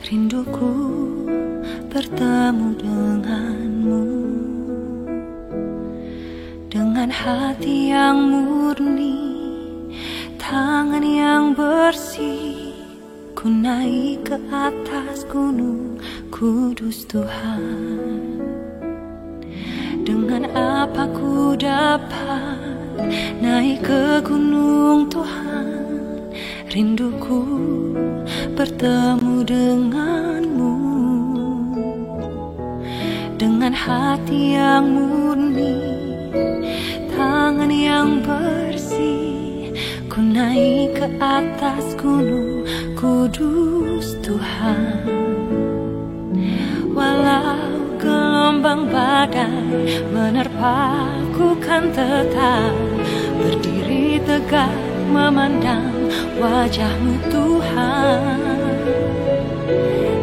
Rinduku bertemu denganmu, dengan hati yang murni, tangan yang bersih. Ku naik ke atas gunung kudus Tuhan. Dengan apa ku dapat naik ke gunung Tuhan? Rinduku bertemu denganmu, dengan hati yang murni, tangan yang bersih. Ku naik ke atas gunung kudus Tuhan. Walau gelombang badai menerpaku, kan tetap berdiri tegak memandang wajah-Mu Tuhan.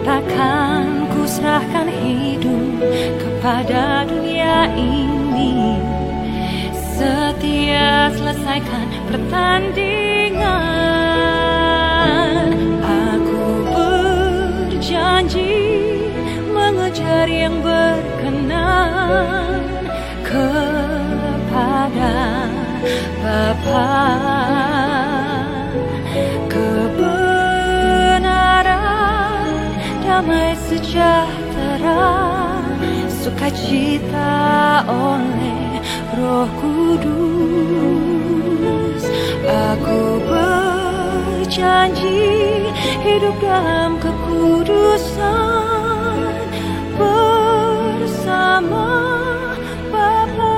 Takkan ku serahkan hidup kepada dunia ini, setia selesaikan pertandingan. Aku berjanji mengejar yang berkenan kepada Bapa. Kebenaran, damai sejahtera, sukacita oleh Roh Kudus. Aku berjanji hidup dalam kekudusan bersama Bapa.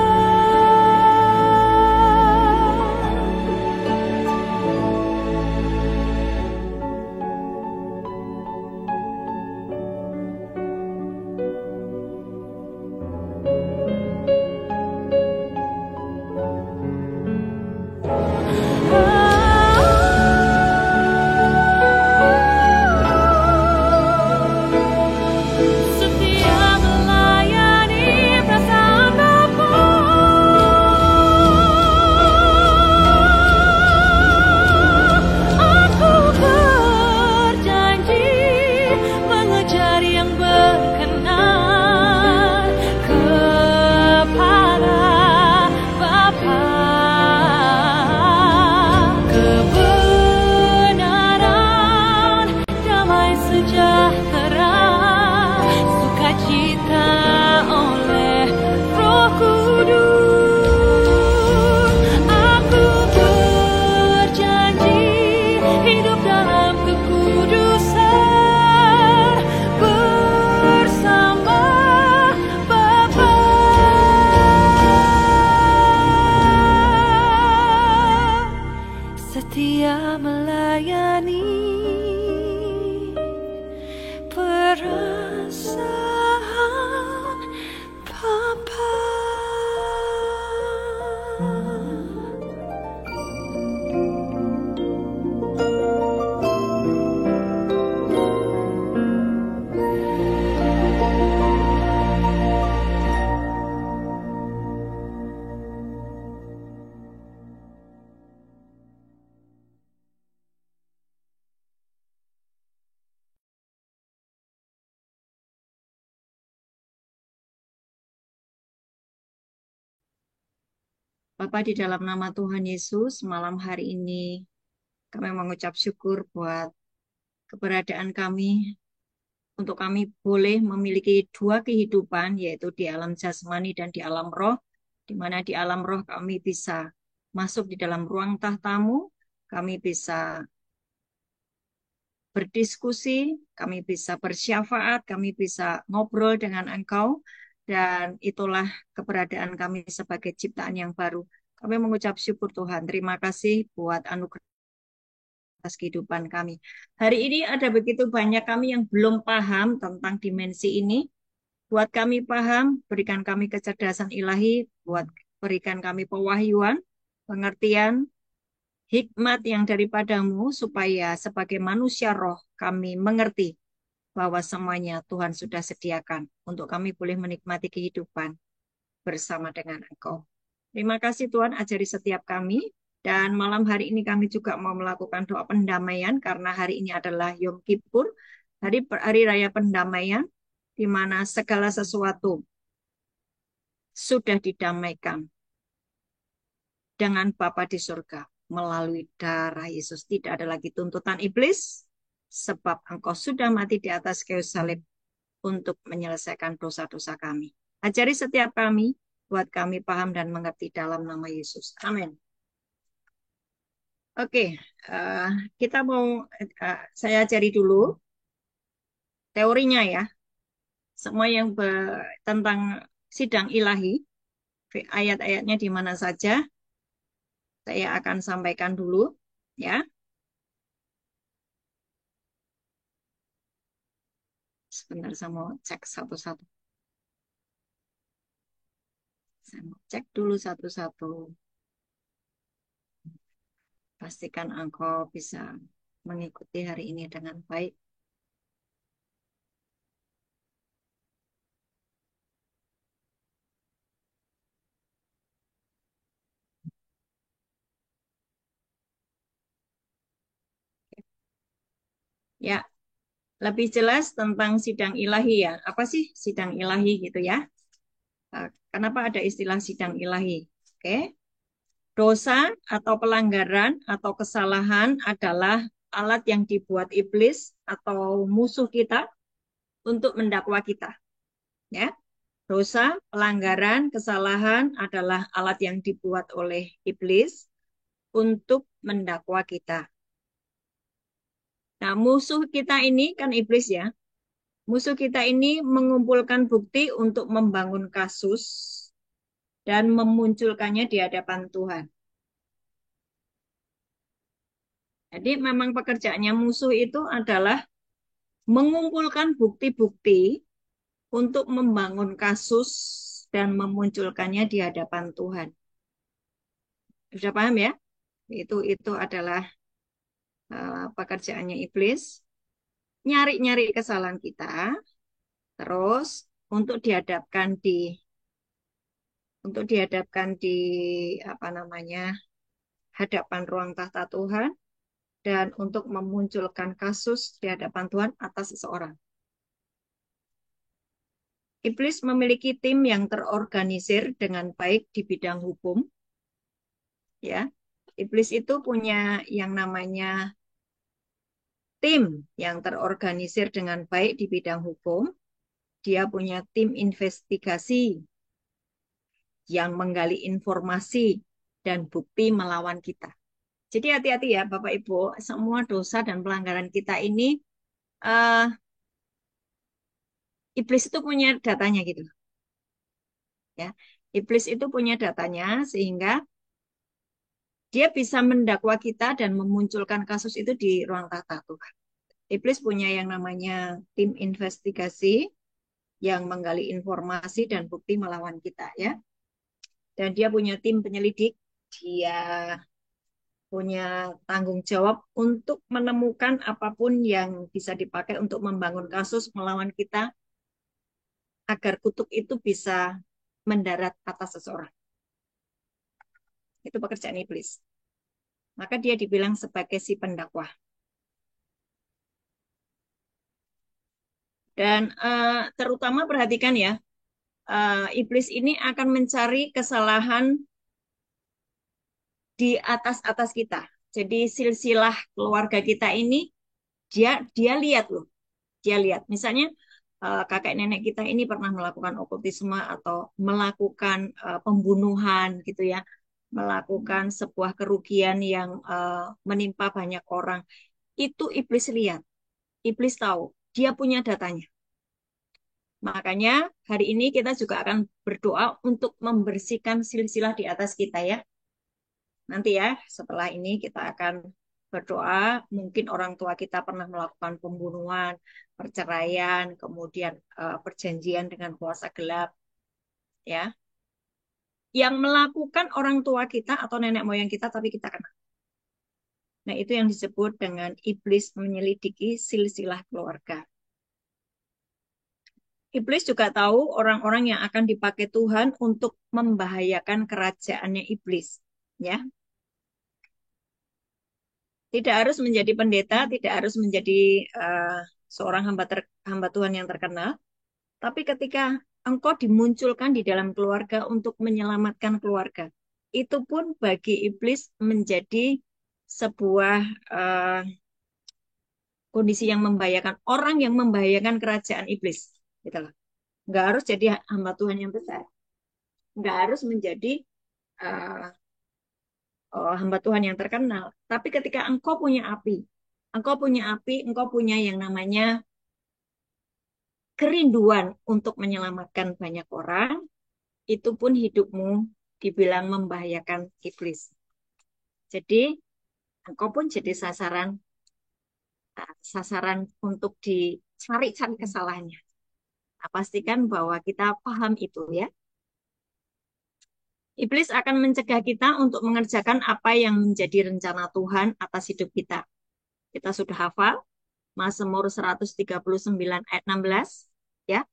Setia melayani perasaan Bapa. Bapa, di dalam nama Tuhan Yesus, malam hari ini kami mengucap syukur buat keberadaan kami, untuk kami boleh memiliki dua kehidupan, yaitu di alam jasmani dan di alam roh, di mana di alam roh kami bisa masuk di dalam ruang tahtamu, kami bisa berdiskusi, kami bisa bersyafaat, kami bisa ngobrol dengan Engkau, dan itulah keberadaan kami sebagai ciptaan yang baru. Kami mengucap syukur Tuhan. Terima kasih buat anugerah atas kehidupan kami. Hari ini ada begitu banyak kami yang belum paham tentang dimensi ini. Buat kami paham, berikan kami kecerdasan ilahi, berikan kami pewahyuan, pengertian, hikmat yang daripadamu, supaya sebagai manusia roh kami mengerti bahwa semuanya Tuhan sudah sediakan untuk kami boleh menikmati kehidupan bersama dengan Engkau. Terima kasih Tuhan, ajari setiap kami. Dan malam hari ini kami juga mau melakukan doa pendamaian karena hari ini adalah Yom Kippur. hari raya pendamaian, di mana segala sesuatu sudah didamaikan dengan Bapa di surga melalui darah Yesus. Tidak ada lagi tuntutan iblis, sebab engkau sudah mati di atas kayu salib untuk menyelesaikan dosa-dosa kami. Ajari setiap kami, buat kami paham dan mengerti dalam nama Yesus. Amin. Oke, eh, kita mau, saya ajari dulu teorinya ya. Semua yang tentang sidang ilahi, ayat-ayatnya di mana saja, saya akan sampaikan dulu ya. Sebentar saya mau cek satu-satu. Saya mau cek dulu satu-satu. Pastikan engkau bisa mengikuti hari ini dengan baik. Ya, lebih jelas tentang sidang ilahi ya. Apa sih sidang ilahi gitu ya? Kenapa ada istilah sidang ilahi? Oke. Dosa atau pelanggaran atau kesalahan adalah alat yang dibuat iblis atau musuh kita untuk mendakwa kita. Ya, dosa, pelanggaran, kesalahan adalah alat yang dibuat oleh iblis untuk mendakwa kita. Nah, musuh kita ini kan iblis ya. Musuh kita ini mengumpulkan bukti untuk membangun kasus dan memunculkannya di hadapan Tuhan. Jadi memang pekerjaannya musuh itu adalah mengumpulkan bukti-bukti untuk membangun kasus dan memunculkannya di hadapan Tuhan. Sudah paham ya? Itu adalah pekerjaannya iblis, nyari-nyari kesalahan kita, terus untuk dihadapkan di apa namanya hadapan ruang tahta Tuhan dan untuk memunculkan kasus di hadapan Tuhan atas seseorang. Iblis memiliki tim yang terorganisir dengan baik di bidang hukum, ya. Iblis itu punya yang namanya tim yang terorganisir dengan baik di bidang hukum. Dia punya tim investigasi yang menggali informasi dan bukti melawan kita. Jadi hati-hati ya Bapak Ibu, semua dosa dan pelanggaran kita ini uh, iblis itu punya datanya gitu ya. Iblis itu punya datanya sehingga dia bisa mendakwa kita dan memunculkan kasus itu di ruang tata Tuhan. Iblis punya yang namanya tim investigasi yang menggali informasi dan bukti melawan kita ya. Dan dia punya tim penyelidik, dia punya tanggung jawab untuk menemukan apapun yang bisa dipakai untuk membangun kasus melawan kita agar kutuk itu bisa mendarat atas seseorang. Itu pekerjaan iblis. Maka dia dibilang sebagai si pendakwah. Dan terutama perhatikan ya, iblis ini akan mencari kesalahan di atas-atas kita. Jadi silsilah keluarga kita ini dia lihat loh. Dia lihat. Misalnya kakek nenek kita ini pernah melakukan okultisme atau melakukan pembunuhan gitu ya. Melakukan sebuah kerugian yang menimpa banyak orang. Itu iblis lihat. Iblis tahu. Dia punya datanya. Makanya hari ini kita juga akan berdoa untuk membersihkan silsilah di atas kita ya. Nanti ya, setelah ini kita akan berdoa, mungkin orang tua kita pernah melakukan pembunuhan, perceraian, kemudian perjanjian dengan kuasa gelap, ya. Yang melakukan orang tua kita atau nenek moyang kita, tapi kita kena. Nah, itu yang disebut dengan iblis menyelidiki silsilah keluarga. Iblis juga tahu orang-orang yang akan dipakai Tuhan untuk membahayakan kerajaannya iblis, ya. Tidak harus menjadi pendeta, tidak harus menjadi seorang hamba Tuhan yang terkenal. Tapi ketika engkau dimunculkan di dalam keluarga untuk menyelamatkan keluarga, itu pun bagi iblis menjadi sebuah eh, kondisi yang membahayakan, orang yang membahayakan kerajaan iblis. Gitu loh. Nggak harus jadi hamba Tuhan yang besar, nggak harus menjadi eh, hamba Tuhan yang terkenal. Tapi ketika engkau punya yang namanya kerinduan untuk menyelamatkan banyak orang, itu pun hidupmu dibilang membahayakan iblis. Jadi engkau pun jadi sasaran untuk dicari-cari kesalahannya. Nah, pastikan bahwa kita paham itu ya. Iblis akan mencegah kita untuk mengerjakan apa yang menjadi rencana Tuhan atas hidup kita. Kita sudah hafal Mazmur 139 ayat 16 ya.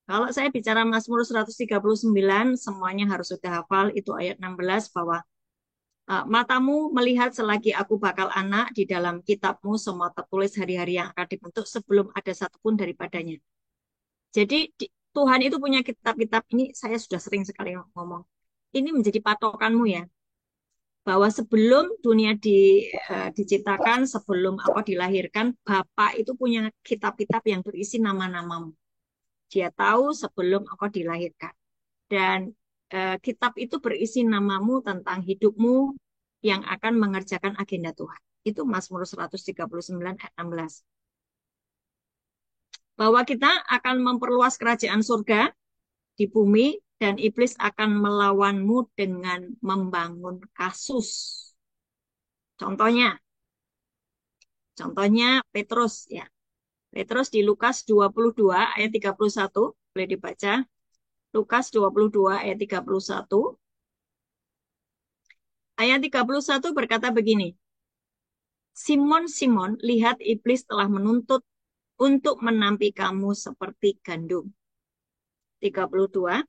Kalau saya bicara Mazmur 139 semuanya harus sudah hafal itu ayat 16 bahwa matamu melihat selagi aku bakal anak di dalam kitabmu semua tertulis hari-hari yang akan dibentuk sebelum ada satupun daripadanya. Jadi Tuhan itu punya kitab-kitab ini saya sudah sering sekali ngomong. Ini menjadi patokanmu ya bahwa sebelum dunia diciptakan, sebelum apa dilahirkan, Bapak itu punya kitab-kitab yang berisi nama-namamu. Dia tahu sebelum engkau dilahirkan. Dan kitab itu berisi namamu tentang hidupmu yang akan mengerjakan agenda Tuhan. Itu Mazmur 139 ayat 16. Bahwa kita akan memperluas kerajaan surga di bumi dan iblis akan melawanmu dengan membangun kasus. Contohnya, contohnya Petrus ya. Petrus di Lukas 22 ayat 31 boleh dibaca. Lukas 22 ayat 31. Ayat 31 berkata begini. Simon, Simon, lihat iblis telah menuntut untuk menampi kamu seperti gandum. 32.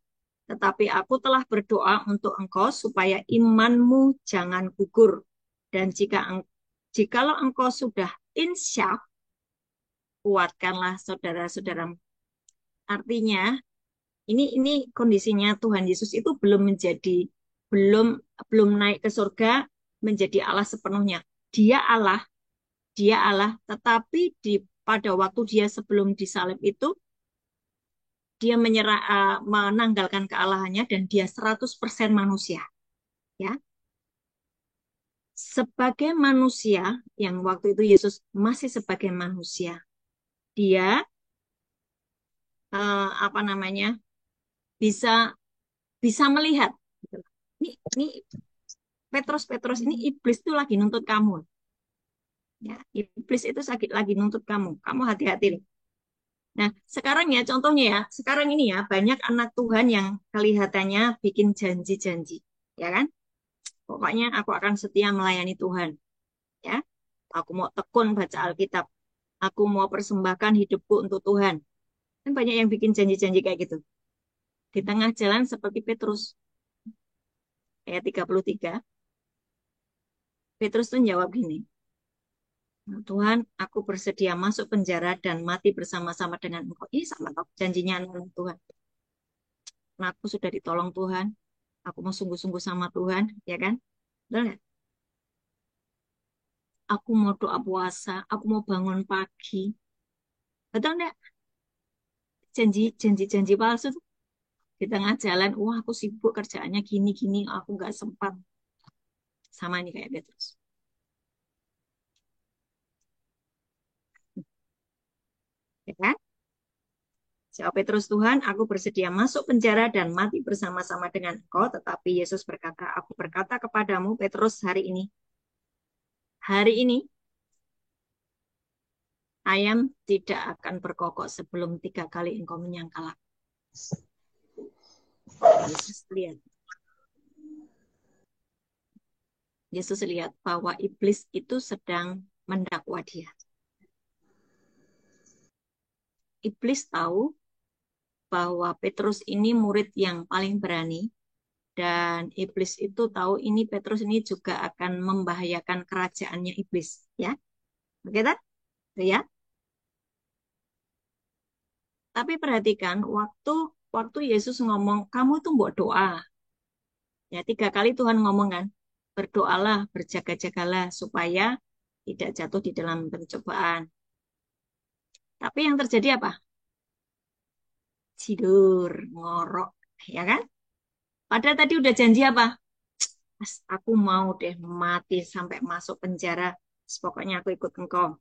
Tetapi aku telah berdoa untuk engkau supaya imanmu jangan gugur. Dan jikalau engkau sudah insyaf, kuatkanlah saudara-saudaramu. Artinya, ini kondisinya Tuhan Yesus itu belum belum naik ke surga menjadi Allah sepenuhnya. Dia Allah, dia Allah, tetapi pada waktu dia sebelum disalib itu dia menanggalkan kealahannya dan dia 100% manusia, ya. Sebagai manusia yang waktu itu Yesus masih sebagai manusia, dia apa namanya? bisa bisa melihat gitu. Ini Petrus ini iblis itu lagi nuntut kamu. Ya, iblis itu lagi nuntut kamu. Kamu hati-hati loh. Nah, sekarang ya contohnya ya, sekarang ini ya banyak anak Tuhan yang kelihatannya bikin janji-janji, ya kan? Pokoknya aku akan setia melayani Tuhan, ya. Aku mau tekun baca Alkitab. Aku mau persembahkan hidupku untuk Tuhan. Kan banyak yang bikin janji-janji kayak gitu. Di tengah jalan seperti Petrus, ayat 33. Petrus tuh jawab gini, Tuhan, aku bersedia masuk penjara dan mati bersama-sama dengan Engkau. Ini sama kok janjinya anak Tuhan. Karena aku sudah ditolong Tuhan, aku mau sungguh-sungguh sama Tuhan, ya kan? Betul nggak? Aku mau doa puasa, aku mau bangun pagi. Betul nggak? Janji palsu tuh. Di tengah jalan, wah aku sibuk kerjaannya gini-gini, aku nggak sempat. Sama ini kayak Petrus. Ya kan? Jawab Petrus, Tuhan, aku bersedia masuk penjara dan mati bersama-sama dengan Engkau. Tetapi Yesus berkata, aku berkata kepadamu, Petrus, hari ini, ayam tidak akan berkokok sebelum 3 kali engkau menyangkal aku. Yesus lihat. Yesus lihat bahwa iblis itu sedang mendakwa dia. Iblis tahu bahwa Petrus ini murid yang paling berani, Dan iblis itu tahu ini Petrus ini juga akan membahayakan kerajaannya iblis, ya. Oke, tak? Ya. Tapi perhatikan waktu waktu Yesus ngomong, kamu tuh mbok doa. Ya, 3 kali Tuhan ngomong kan, berdoalah, berjaga-jagalah supaya tidak jatuh di dalam pencobaan. Tapi yang terjadi apa? Tidur, ngorok, ya kan? Padahal tadi udah janji apa? Mas, aku mau deh mati sampai masuk penjara. Pokoknya aku ikut engkau.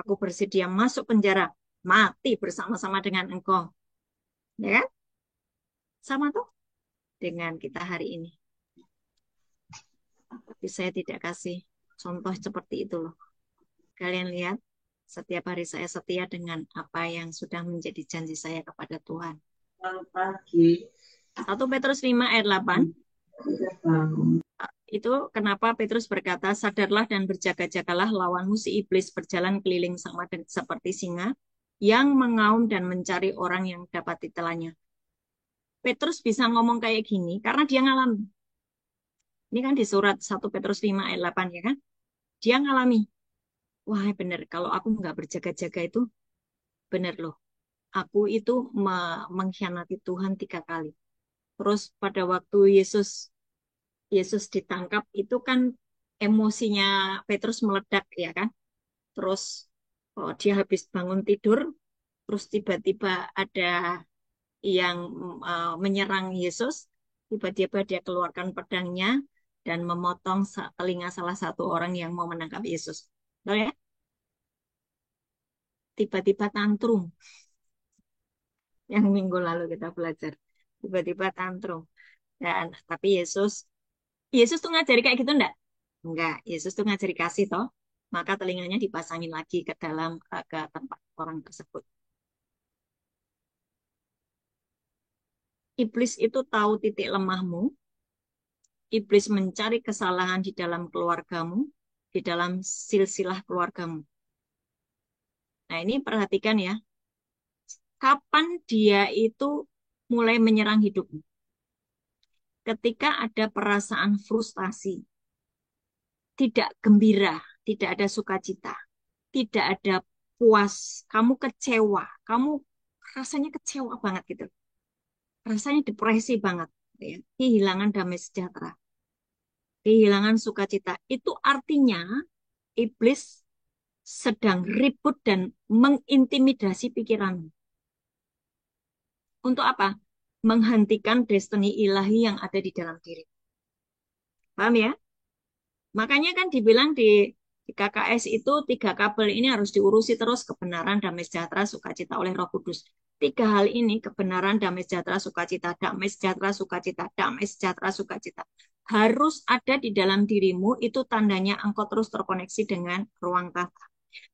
Aku bersedia masuk penjara, mati bersama-sama dengan engkau. Ya kan? Sama tuh dengan kita hari ini. Tapi saya tidak kasih contoh seperti itu loh. Kalian lihat, setiap hari saya setia dengan apa yang sudah menjadi janji saya kepada Tuhan. Selamat pagi. 1 Petrus 5 ayat 8. Itu kenapa Petrus berkata, sadarlah dan berjaga-jagalah lawanmu si iblis berjalan keliling sama seperti singa yang mengaum dan mencari orang yang dapat ditelannya. Petrus bisa ngomong kayak gini karena dia ngalami. Ini kan di surat 1 Petrus 5 ayat 8 ya kan? Dia ngalami. Wah bener, kalau aku nggak berjaga-jaga itu bener loh. Aku itu mengkhianati Tuhan 3 kali. Terus pada waktu Yesus Yesus ditangkap itu kan emosinya Petrus meledak ya kan. Terus dia habis bangun tidur, terus tiba-tiba ada yang menyerang Yesus, tiba-tiba dia keluarkan pedangnya dan memotong telinga salah satu orang yang mau menangkap Yesus. Betul ya? Tiba-tiba tantrum yang minggu lalu kita belajar. Tiba-tiba tantrum. Dan tapi Yesus Yesus tuh ngajari kayak gitu enggak? Enggak, Yesus tuh ngajari kasih toh. Maka telinganya dipasangin lagi ke dalam ke tempat orang tersebut. Iblis itu tahu titik lemahmu. Iblis mencari kesalahan di dalam keluargamu, di dalam silsilah keluargamu. Nah, ini perhatikan ya. Kapan dia itu mulai menyerang hidupmu? Ketika ada perasaan frustasi, tidak gembira, tidak ada sukacita, tidak ada puas, kamu kecewa, kamu rasanya kecewa banget gitu. Rasanya depresi banget, ya. Kehilangan damai sejahtera, kehilangan sukacita. Itu artinya iblis sedang ribut dan mengintimidasi pikiranmu. Untuk apa? Menghentikan destiny ilahi yang ada di dalam diri. Paham ya? Makanya kan dibilang di KKS itu 3 kabel ini harus diurusi terus, kebenaran, damai sejahtera, sukacita oleh Roh Kudus. 3 hal ini, kebenaran, damai sejahtera, sukacita, damai sejahtera, sukacita, damai sejahtera, sukacita, harus ada di dalam dirimu. Itu tandanya engkau terus terkoneksi dengan ruang kata.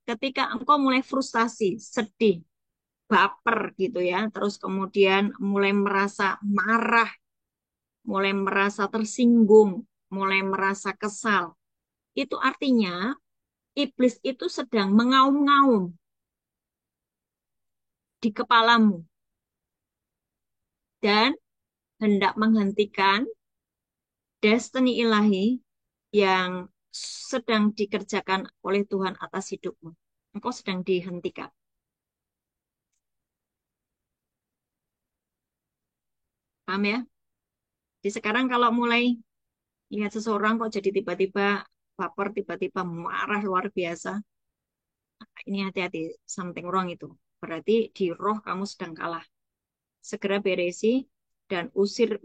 Ketika engkau mulai frustasi, sedih, baper gitu ya, terus kemudian mulai merasa marah, mulai merasa tersinggung, mulai merasa kesal, itu artinya iblis itu sedang mengaum-ngaum di kepalamu dan hendak menghentikan destiny ilahi yang sedang dikerjakan oleh Tuhan atas hidupmu. Engkau sedang dihentikan. Paham ya? Jadi sekarang kalau mulai lihat seseorang kok jadi tiba-tiba baper, tiba-tiba marah luar biasa, ini hati-hati, something wrong itu. Berarti di roh kamu sedang kalah. Segera beresi dan usir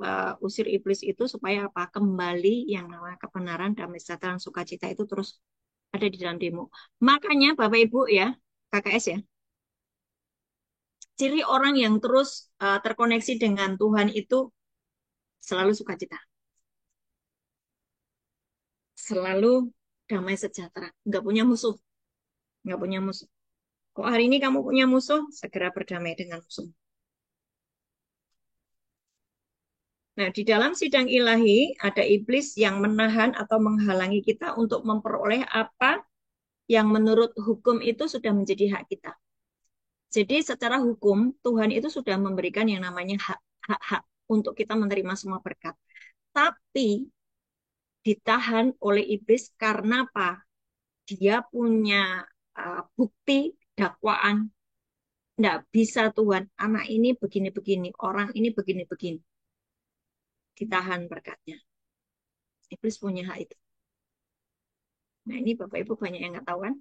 iblis itu supaya apa? Kembali yang namanya kebenaran, damai sejahtera, dan sukacita itu terus ada di dalam dirimu. Makanya Bapak Ibu ya, KKS ya, ciri orang yang terus terkoneksi dengan Tuhan itu selalu sukacita, selalu damai sejahtera, nggak punya musuh, nggak punya musuh. Kok hari ini kamu punya musuh? Segera berdamai dengan musuh. Nah, di dalam sidang ilahi ada iblis yang menahan atau menghalangi kita untuk memperoleh apa yang menurut hukum itu sudah menjadi hak kita. Jadi secara hukum Tuhan itu sudah memberikan yang namanya hak-hak untuk kita menerima semua berkat. Tapi ditahan oleh iblis karena apa? Dia punya bukti dakwaan. Nggak bisa Tuhan, anak ini begini-begini, orang ini begini-begini. Ditahan berkatnya. Iblis punya hak itu. Nah ini Bapak Ibu banyak yang nggak tahu kan?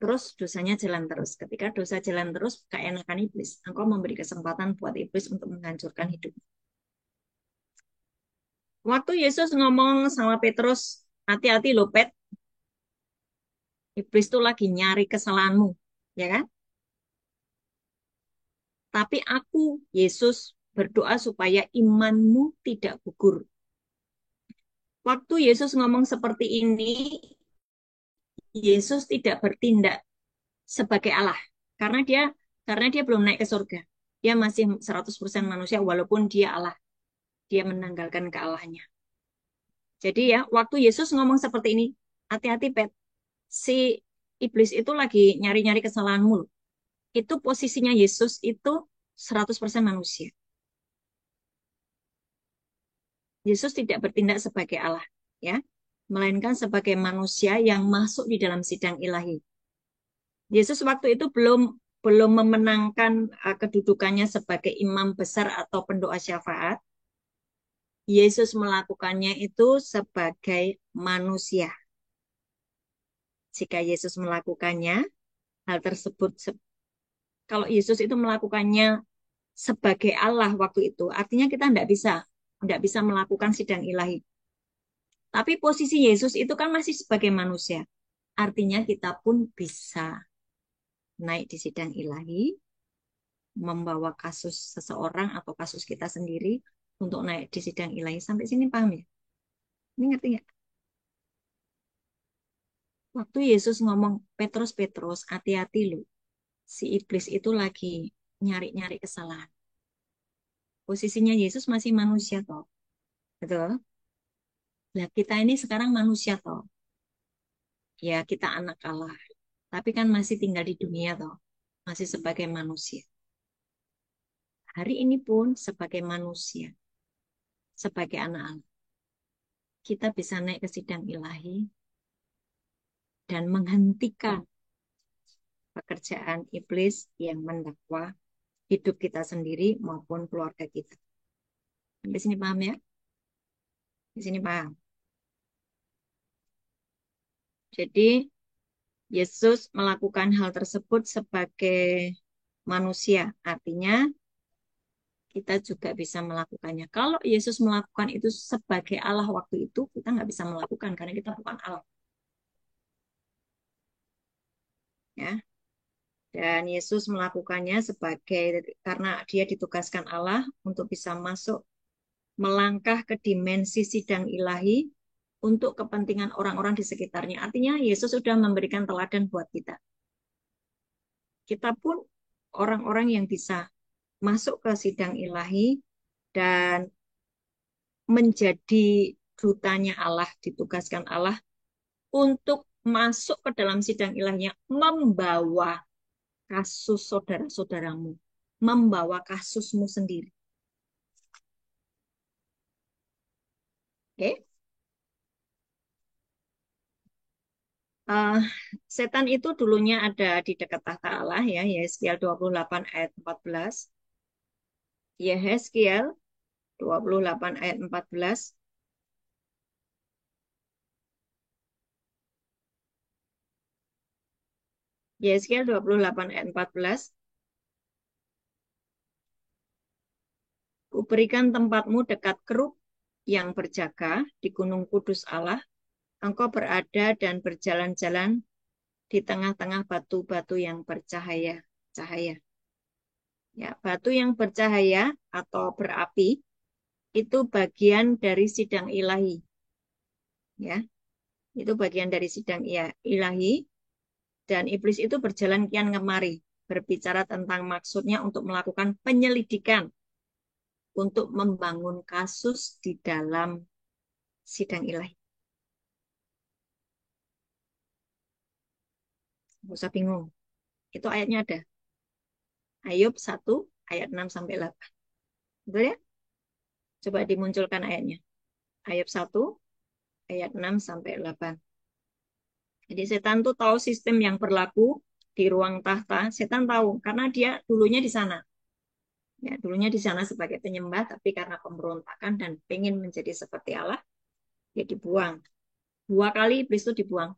Terus dosanya jalan terus. Ketika dosa jalan terus, keenakan iblis. Engkau memberi kesempatan buat iblis untuk menghancurkan hidup. Waktu Yesus ngomong sama Petrus, hati-hati loh Pet, iblis tuh lagi nyari kesalahanmu. Ya kan? Tapi aku, Yesus, berdoa supaya imanmu tidak gugur. Waktu Yesus ngomong seperti ini, Yesus tidak bertindak sebagai Allah. Karena dia belum naik ke surga. Dia masih 100% manusia walaupun dia Allah. Dia menanggalkan kealahannya. Jadi ya, waktu Yesus ngomong seperti ini, hati-hati Pet, si iblis itu lagi nyari-nyari kesalahanmu. Itu posisinya Yesus itu 100% manusia. Yesus tidak bertindak sebagai Allah, ya, melainkan sebagai manusia yang masuk di dalam sidang ilahi. Yesus waktu itu belum belum memenangkan kedudukannya sebagai imam besar atau pendoa syafaat. Yesus melakukannya itu sebagai manusia. Jika Yesus melakukannya, hal tersebut, kalau Yesus itu melakukannya sebagai Allah waktu itu, artinya kita tidak bisa melakukan sidang ilahi. Tapi posisi Yesus itu kan masih sebagai manusia. Artinya kita pun bisa naik di sidang ilahi, membawa kasus seseorang atau kasus kita sendiri untuk naik di sidang ilahi. Sampai sini paham ya? Ini ngerti nggak? Waktu Yesus ngomong, Petrus, Petrus, hati-hati lu. Si iblis itu lagi nyari-nyari kesalahan. Posisinya Yesus masih manusia toh. Betul? Nah, kita ini sekarang manusia toh. Ya, kita anak Allah. Tapi kan masih tinggal di dunia toh. Masih sebagai manusia. Hari ini pun sebagai manusia. Sebagai anak Allah. Kita bisa naik ke sidang ilahi dan menghentikan pekerjaan iblis yang mendakwa hidup kita sendiri maupun keluarga kita. Sampai sini paham ya? Di sini paham. Jadi Yesus melakukan hal tersebut sebagai manusia. Artinya kita juga bisa melakukannya. Kalau Yesus melakukan itu sebagai Allah waktu itu, kita nggak bisa melakukan karena kita bukan Allah. Ya. Dan Yesus melakukannya karena dia ditugaskan Allah untuk bisa masuk melangkah ke dimensi sidang ilahi untuk kepentingan orang-orang di sekitarnya. Artinya Yesus sudah memberikan teladan buat kita. Kita pun orang-orang yang bisa masuk ke sidang ilahi dan menjadi dutanya Allah, ditugaskan Allah untuk masuk ke dalam sidang ilahnya, membawa kasus saudara-saudaramu, membawa kasusmu sendiri. Oke? Uh, Setan itu dulunya ada di dekat tahta Allah ya, Yehezkiel 28 ayat 14. Yehezkiel 28 ayat 14. Yehezkiel 28 ayat 14. Kuberikan tempatmu dekat kerub yang berjaga di gunung kudus Allah. Engkau berada dan berjalan-jalan di tengah-tengah batu-batu yang bercahaya. Cahaya. Ya, batu yang bercahaya atau berapi itu bagian dari sidang ilahi. Ya, itu bagian dari sidang ilahi. Dan iblis itu berjalan kian kemari, berbicara tentang maksudnya untuk melakukan penyelidikan, untuk membangun kasus di dalam sidang ilahi. Nggak usah bingung. Itu ayatnya ada. Ayub 1 ayat 6 sampai 8. Betul ya? Coba dimunculkan ayatnya. Ayat 1, ayat 6 sampai 8. Jadi setan tuh tahu sistem yang berlaku di ruang tahta. Setan tahu karena dia dulunya di sana. Ya, dulunya di sana sebagai penyembah, tapi karena pemberontakan dan pengen menjadi seperti Allah, ya dibuang. Dua kali iblis itu dibuang.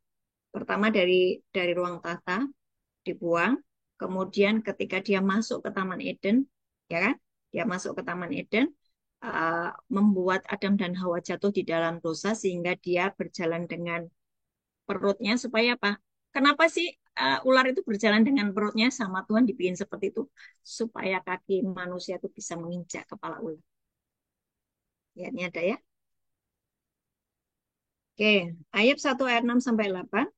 Pertama dari ruang tahta dibuang, kemudian ketika dia masuk ke Taman Eden, ya kan? Dia masuk ke Taman Eden, membuat Adam dan Hawa jatuh di dalam dosa sehingga dia berjalan dengan perutnya supaya apa? Kenapa sih ular itu berjalan dengan perutnya sama Tuhan dibikin seperti itu? Supaya kaki manusia itu bisa menginjak kepala ular. Ya, ini ada ya. Oke, ayat 1 ayat 6 sampai 8.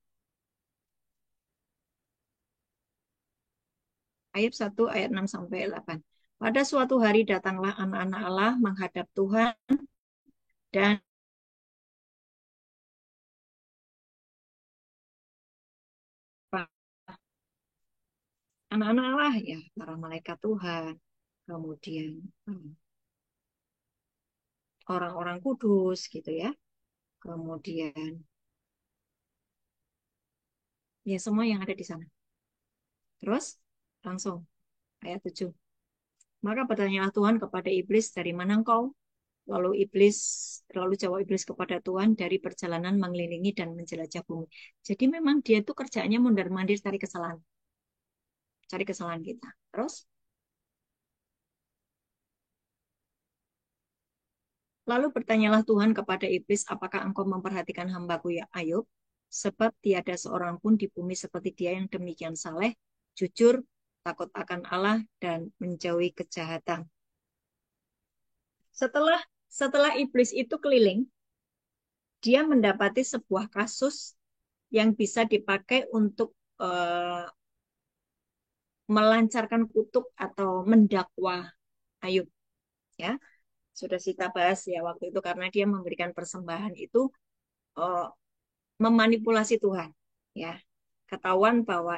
Ayat 1 ayat 6 sampai 8. Pada suatu hari datanglah anak-anak Allah menghadap Tuhan dan anak-anak Allah ya para malaikat Tuhan, kemudian orang-orang kudus gitu ya. Kemudian ya semua yang ada di sana. Terus langsung ayat 7. Maka bertanyalah Tuhan kepada iblis, dari mana engkau? Lalu jawab iblis kepada Tuhan, dari perjalanan mengelilingi dan menjelajah bumi. Jadi memang dia itu kerjaannya mondar-mandir cari kesalahan kita. Terus lalu bertanyalah Tuhan kepada iblis, apakah engkau memperhatikan hambaku ya Ayub? Sebab tiada seorang pun di bumi seperti dia yang demikian saleh, jujur, takut akan Allah, dan menjauhi kejahatan. Setelah setelah iblis itu keliling, dia mendapati sebuah kasus yang bisa dipakai untuk melancarkan kutuk atau mendakwa Ayub. Ya, sudah kita bahas ya waktu itu karena dia memberikan persembahan itu uh, memanipulasi Tuhan. Ya, ketahuan bahwa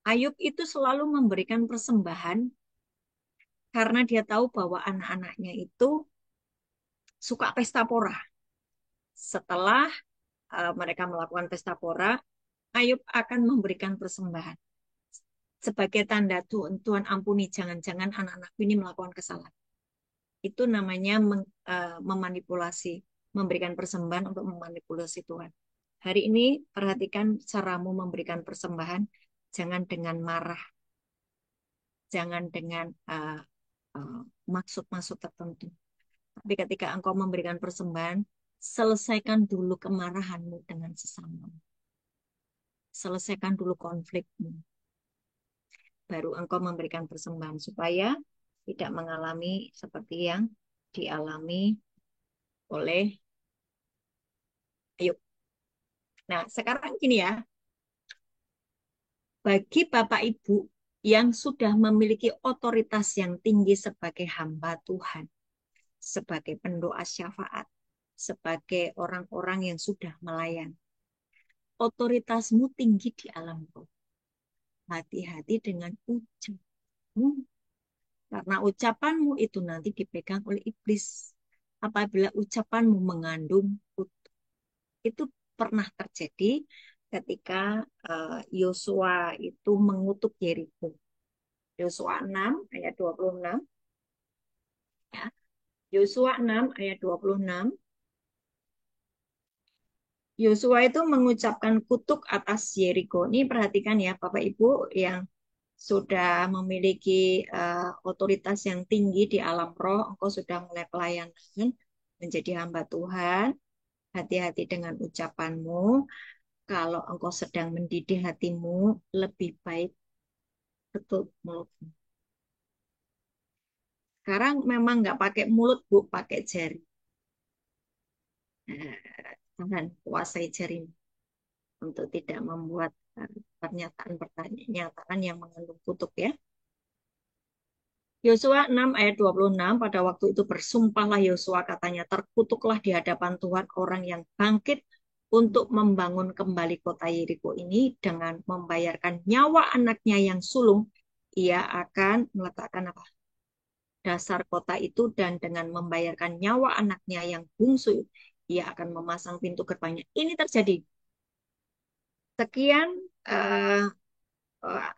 Ayub itu selalu memberikan persembahan karena dia tahu bahwa anak-anaknya itu suka pesta pora. Setelah mereka melakukan pesta pora, Ayub akan memberikan persembahan sebagai tanda Tuhan ampuni, jangan-jangan anak-anakku ini melakukan kesalahan. Itu namanya memanipulasi, memberikan persembahan untuk memanipulasi Tuhan. Hari ini perhatikan caramu memberikan persembahan, jangan dengan marah, jangan dengan maksud-maksud tertentu. Tapi ketika engkau memberikan persembahan, selesaikan dulu kemarahanmu dengan sesama. Selesaikan dulu konflikmu. Baru engkau memberikan persembahan supaya tidak mengalami seperti yang dialami oleh Ayub. Nah, sekarang gini ya, bagi Bapak Ibu yang sudah memiliki otoritas yang tinggi sebagai hamba Tuhan, sebagai pendoa syafaat, sebagai orang-orang yang sudah melayani, otoritasmu tinggi di alam roh. Hati-hati dengan ucapmu, karena ucapanmu itu nanti dipegang oleh iblis. Apabila ucapanmu mengandung kutuk. Itu pernah terjadi ketika Yosua itu mengutuk Yeriko. Yosua 6 ayat 26. Ya. Yosua 6 ayat 26. Yosua itu mengucapkan kutuk atas Yeriko. Ini perhatikan ya Bapak Ibu yang sudah memiliki otoritas yang tinggi di alam roh, engkau sudah mulai pelayanan menjadi hamba Tuhan. Hati-hati dengan ucapanmu. Kalau engkau sedang mendidih hatimu, lebih baik tutup mulutmu. Sekarang memang nggak pakai mulut, Bu, pakai jari. Jangan kuasai jari untuk tidak membuat pernyataan-pernyataan yang mengandung kutuk ya. Yosua 6 ayat 26, pada waktu itu bersumpahlah Yosua, katanya, terkutuklah di hadapan Tuhan orang yang bangkit untuk membangun kembali kota Yeriko ini dengan membayarkan nyawa anaknya yang sulung. Ia akan meletakkan apa? dasar kota itu dan dengan membayarkan nyawa anaknya yang bungsu, ia akan memasang pintu gerbangnya. Ini terjadi. Sekian eh, eh,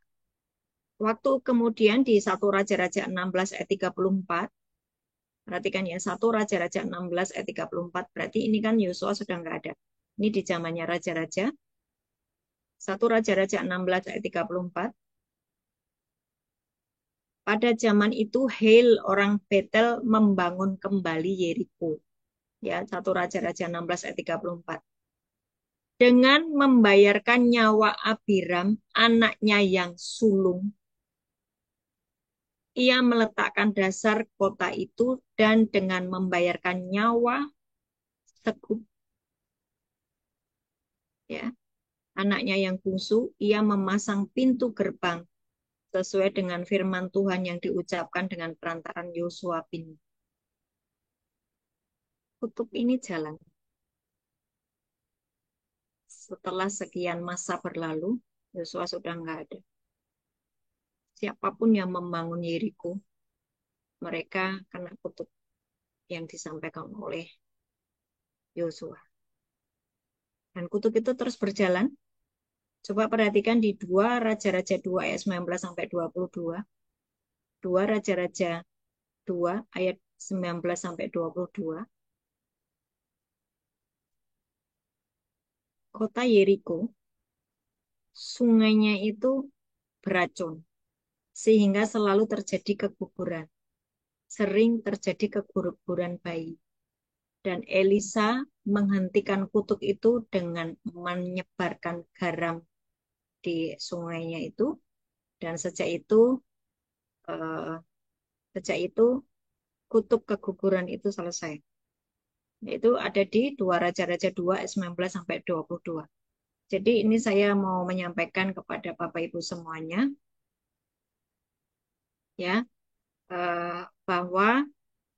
waktu kemudian di 1 Raja-Raja 16 ayat 34, perhatikan ya, 1 Raja-Raja 16 ayat 34, berarti ini kan Yosua sudah nggak ada. Ini di zamannya Raja-Raja. 1 Raja-Raja 16 ayat 34. Pada zaman itu Hail orang Betel membangun kembali Yeriko. Ya, 1 Raja-Raja 16 ayat 34. Dengan membayarkan nyawa Abiram, anaknya yang sulung, ia meletakkan dasar kota itu dan dengan membayarkan nyawa Segub, ya, anaknya yang bungsu, ia memasang pintu gerbang sesuai dengan firman Tuhan yang diucapkan dengan perantaran Yosua bin. Kutub ini jalan. Setelah sekian masa berlalu, Yosua sudah nggak ada. Siapapun yang membangun Yeriko, mereka kena kutub yang disampaikan oleh Yosua. Dan kutub itu terus berjalan. Coba perhatikan di 2 Raja-Raja 2 ayat 19 sampai 22. 2 Raja-Raja 2 ayat 19 sampai 22. Kota Yeriko, sungainya itu beracun sehingga selalu terjadi keguguran. Sering terjadi keguguran bayi. Dan Elisa menghentikan kutub itu dengan menyebarkan garam di sungainya itu. Dan eh, sejak itu kutub keguguran itu selesai. Itu ada di 2 Raja-Raja 2 ayat 19 sampai 22. Jadi ini saya mau menyampaikan kepada Bapak Ibu semuanya ya, bahwa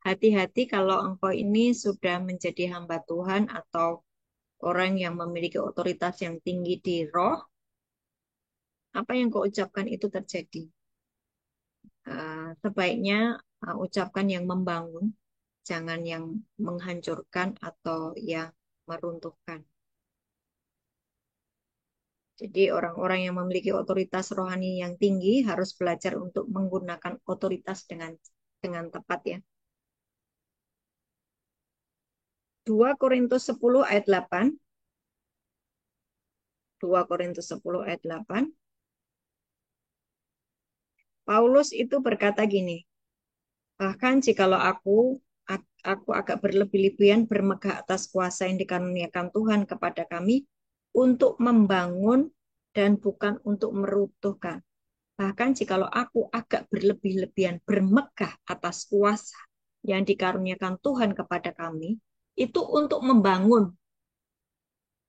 hati-hati kalau engkau ini sudah menjadi hamba Tuhan atau orang yang memiliki otoritas yang tinggi di roh, apa yang kau ucapkan itu terjadi. Sebaiknya ucapkan yang membangun, jangan yang menghancurkan atau yang meruntuhkan. Jadi orang-orang yang memiliki otoritas rohani yang tinggi harus belajar untuk menggunakan otoritas dengan tepat ya. 2 Korintus 10 ayat 8. 2 Korintus 10 ayat 8. Paulus itu berkata gini, bahkan jikalau aku agak berlebih-lebihan bermegah atas kuasa yang dikaruniakan Tuhan kepada kami untuk membangun dan bukan untuk meruntuhkan. Bahkan jikalau aku agak berlebih-lebihan bermegah atas kuasa yang dikaruniakan Tuhan kepada kami, itu untuk membangun,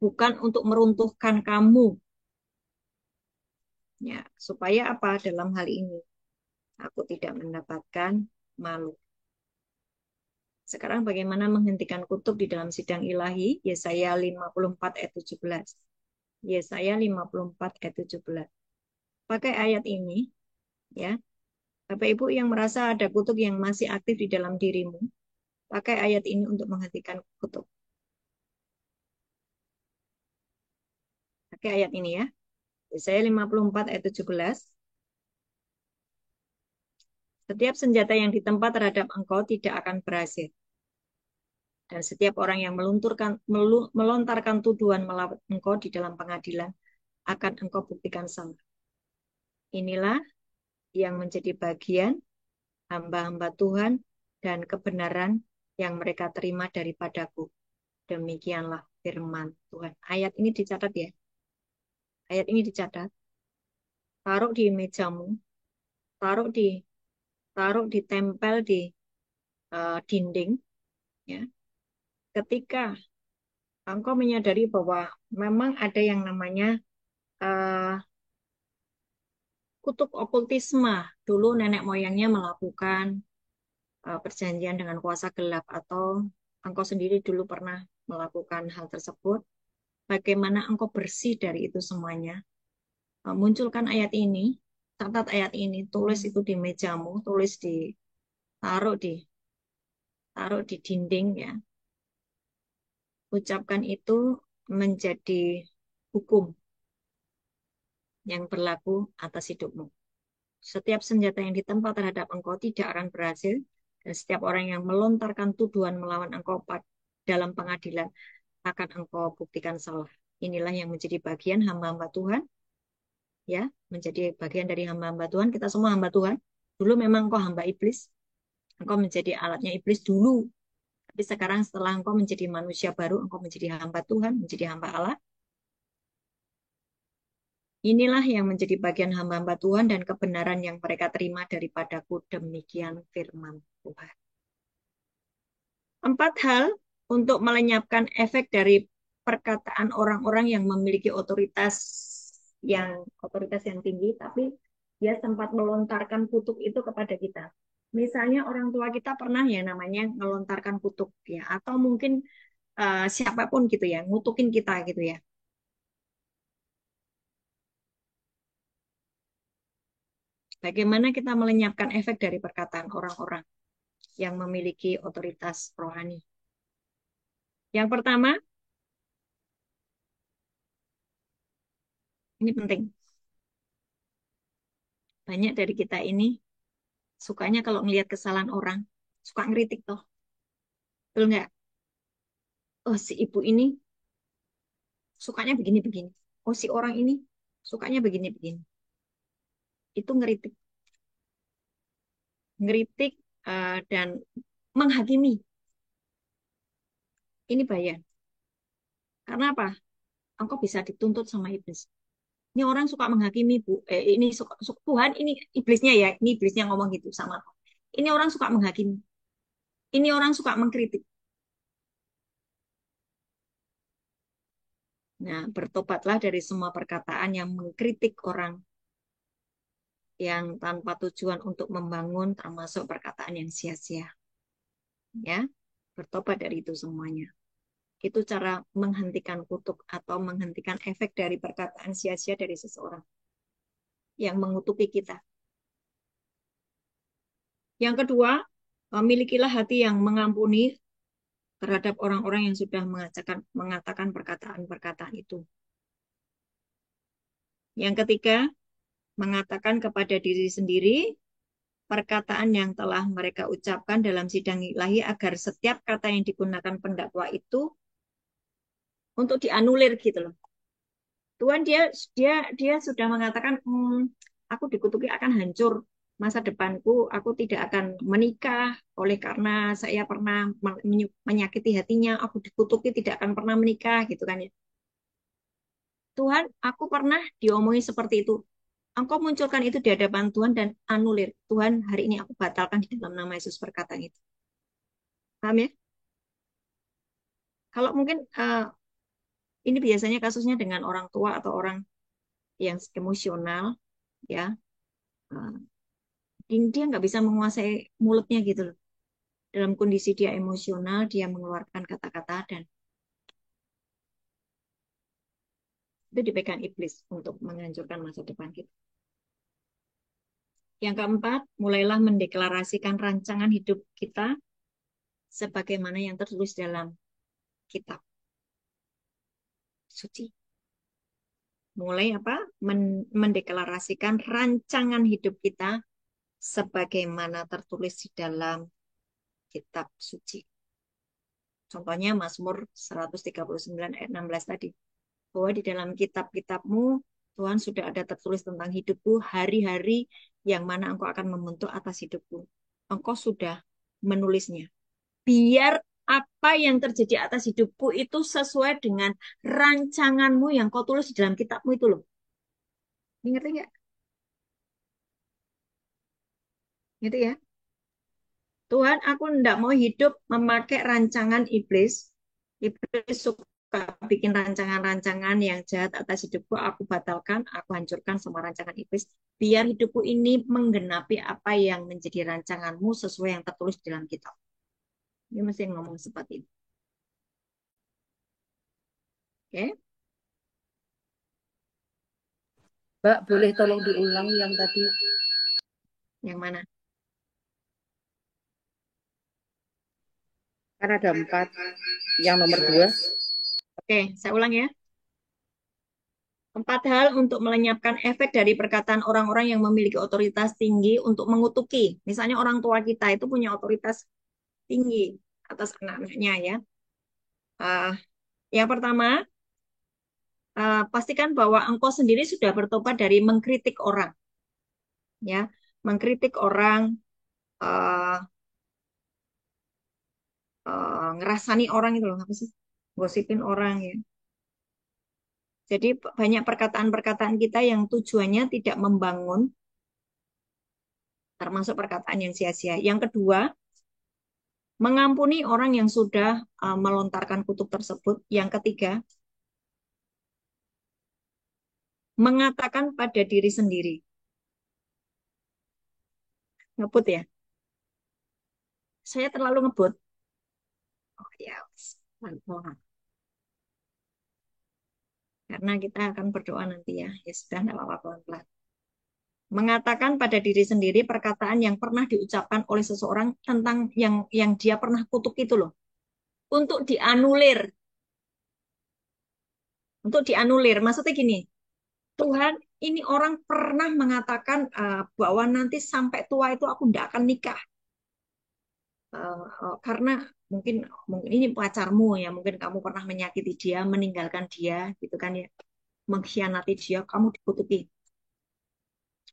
bukan untuk meruntuhkan kamu. Ya, supaya apa dalam hal ini? Aku tidak mendapatkan malu. Sekarang bagaimana menghentikan kutub di dalam sidang ilahi? Yesaya 54 ayat 17. Yesaya 54 ayat 17. Pakai ayat ini, ya. Bapak Ibu yang merasa ada kutub yang masih aktif di dalam dirimu, pakai ayat ini untuk menghentikan kutub. Pakai ayat ini ya. Yesaya 54 ayat 17. Setiap senjata yang ditempa terhadap engkau tidak akan berhasil. Dan setiap orang yang melontarkan tuduhan melawan engkau di dalam pengadilan akan engkau buktikan salah. Inilah yang menjadi bagian hamba-hamba Tuhan dan kebenaran yang mereka terima daripadaku. Demikianlah firman Tuhan. Ayat ini dicatat ya. Ayat ini dicatat. Taruh di mejamu, taruh di ditempel di dinding ya. Ketika engkau menyadari bahwa memang ada yang namanya kutub okultisme. Dulu nenek moyangnya melakukan perjanjian dengan kuasa gelap atau engkau sendiri dulu pernah melakukan hal tersebut. Bagaimana engkau bersih dari itu semuanya? Munculkan ayat ini, catat ayat ini, tulis itu di mejamu, tulis di taruh di taruh di dinding ya. Ucapkan itu menjadi hukum yang berlaku atas hidupmu. Setiap senjata yang ditempa terhadap engkau tidak akan berhasil, dan setiap orang yang melontarkan tuduhan melawan engkau dalam pengadilan akan engkau buktikan salah. Inilah yang menjadi bagian hamba-hamba Tuhan, ya, menjadi bagian dari hamba-hamba Tuhan. Kita semua hamba Tuhan. Dulu memang engkau hamba iblis, engkau menjadi alatnya iblis dulu. Tapi sekarang setelah engkau menjadi manusia baru, engkau menjadi hamba Tuhan, menjadi hamba Allah. Inilah yang menjadi bagian hamba-hamba Tuhan dan kebenaran yang mereka terima daripadaku, demikian firman Tuhan. 4 hal untuk melenyapkan efek dari perkataan orang-orang yang memiliki otoritas yang tinggi, tapi dia sempat melontarkan kutuk itu kepada kita. Misalnya orang tua kita pernah ya namanya melontarkan kutuk ya, atau mungkin siapapun gitu ya, ngutukin kita gitu ya. Bagaimana kita melenyapkan efek dari perkataan orang-orang yang memiliki otoritas rohani? Yang pertama, ini penting. Banyak dari kita ini sukanya kalau ngelihat kesalahan orang, suka ngeritik toh. Betul nggak? Oh, si ibu ini sukanya begini-begini. Oh, si orang ini sukanya begini-begini. Itu ngeritik. Ngeritik dan menghakimi. Ini bahaya. Karena apa? Engkau bisa dituntut sama iblis. Ini orang suka menghakimi, Bu. Ini Tuhan, ini iblisnya ya. Ini iblisnya ngomong gitu sama aku. Ini orang suka menghakimi. Ini orang suka mengkritik. Nah, bertobatlah dari semua perkataan yang mengkritik orang yang tanpa tujuan untuk membangun, termasuk perkataan yang sia-sia. Ya, bertobat dari itu semuanya. Itu cara menghentikan kutuk atau menghentikan efek dari perkataan sia-sia dari seseorang yang mengutuki kita. Yang kedua, milikilah hati yang mengampuni terhadap orang-orang yang sudah mengatakan perkataan-perkataan itu. Yang ketiga, mengatakan kepada diri sendiri perkataan yang telah mereka ucapkan dalam sidang ilahi agar setiap kata yang digunakan pendakwa itu untuk dianulir gitu loh. Tuhan dia dia dia sudah mengatakan, aku dikutuki akan hancur masa depanku, aku tidak akan menikah oleh karena saya pernah menyakiti hatinya, aku dikutuki tidak akan pernah menikah gitu kan ya. Tuhan, aku pernah diomongin seperti itu. Engkau munculkan itu di hadapan Tuhan dan anulir. Tuhan, hari ini aku batalkan di dalam nama Yesus perkataan itu. Paham ya? Kalau mungkin ini biasanya kasusnya dengan orang tua atau orang yang emosional, ya, eh, dia nggak bisa menguasai mulutnya gitu loh. Dalam kondisi dia emosional, dia mengeluarkan kata-kata dan itu dipegang iblis untuk menghancurkan masa depan kita. Yang keempat, mulailah mendeklarasikan rancangan hidup kita sebagaimana yang tertulis dalam kitab suci. Mulai apa? Mendeklarasikan rancangan hidup kita sebagaimana tertulis di dalam kitab suci. Contohnya Mazmur 139 ayat 16 tadi. Bahwa di dalam kitab-kitabmu Tuhan sudah ada tertulis tentang hidupku, hari-hari yang mana engkau akan membentuk atas hidupku. Engkau sudah menulisnya. Biar apa yang terjadi atas hidupku itu sesuai dengan rancanganmu yang kau tulis di dalam kitabmu itu loh. Ngerti nggak? Gitu ya. Tuhan, aku tidak mau hidup memakai rancangan iblis. Iblis suka bikin rancangan-rancangan yang jahat atas hidupku. Aku batalkan, aku hancurkan semua rancangan iblis. Biar hidupku ini menggenapi apa yang menjadi rancanganmu sesuai yang tertulis dalam kitab. Dia mesti ngomong seperti itu. Oke, Mbak, boleh tolong diulang yang tadi? yang mana? Kan ada 4. Yang nomor 2. Oke, saya ulang ya. 4 hal untuk melenyapkan efek dari perkataan orang-orang yang memiliki otoritas tinggi untuk mengutuki. Misalnya orang tua kita itu punya otoritas tinggi atas anak-anaknya ya. Eh, yang pertama, pastikan bahwa engkau sendiri sudah bertobat dari mengkritik orang, ya, mengkritik orang, eh, ngerasani orang itu loh, apa sih? Gosipin orang ya. Jadi banyak perkataan-perkataan kita yang tujuannya tidak membangun, termasuk perkataan yang sia-sia. Yang kedua, mengampuni orang yang sudah melontarkan kutuk tersebut. Yang ketiga, mengatakan pada diri sendiri. Ngebut ya? Saya terlalu ngebut. Oh ya, pelan-pelan. Karena kita akan berdoa nanti ya. Ya sudah, tidak apa-apa pelan-pelan. Mengatakan pada diri sendiri perkataan yang pernah diucapkan oleh seseorang tentang yang dia pernah kutuk itu loh. Untuk dianulir. Untuk dianulir. Maksudnya gini, Tuhan, ini orang pernah mengatakan bahwa nanti sampai tua itu aku tidak akan nikah. Karena mungkin mungkin ini pacarmu ya, mungkin kamu pernah menyakiti dia, meninggalkan dia, gitu kan ya, mengkhianati dia, kamu dikutuki.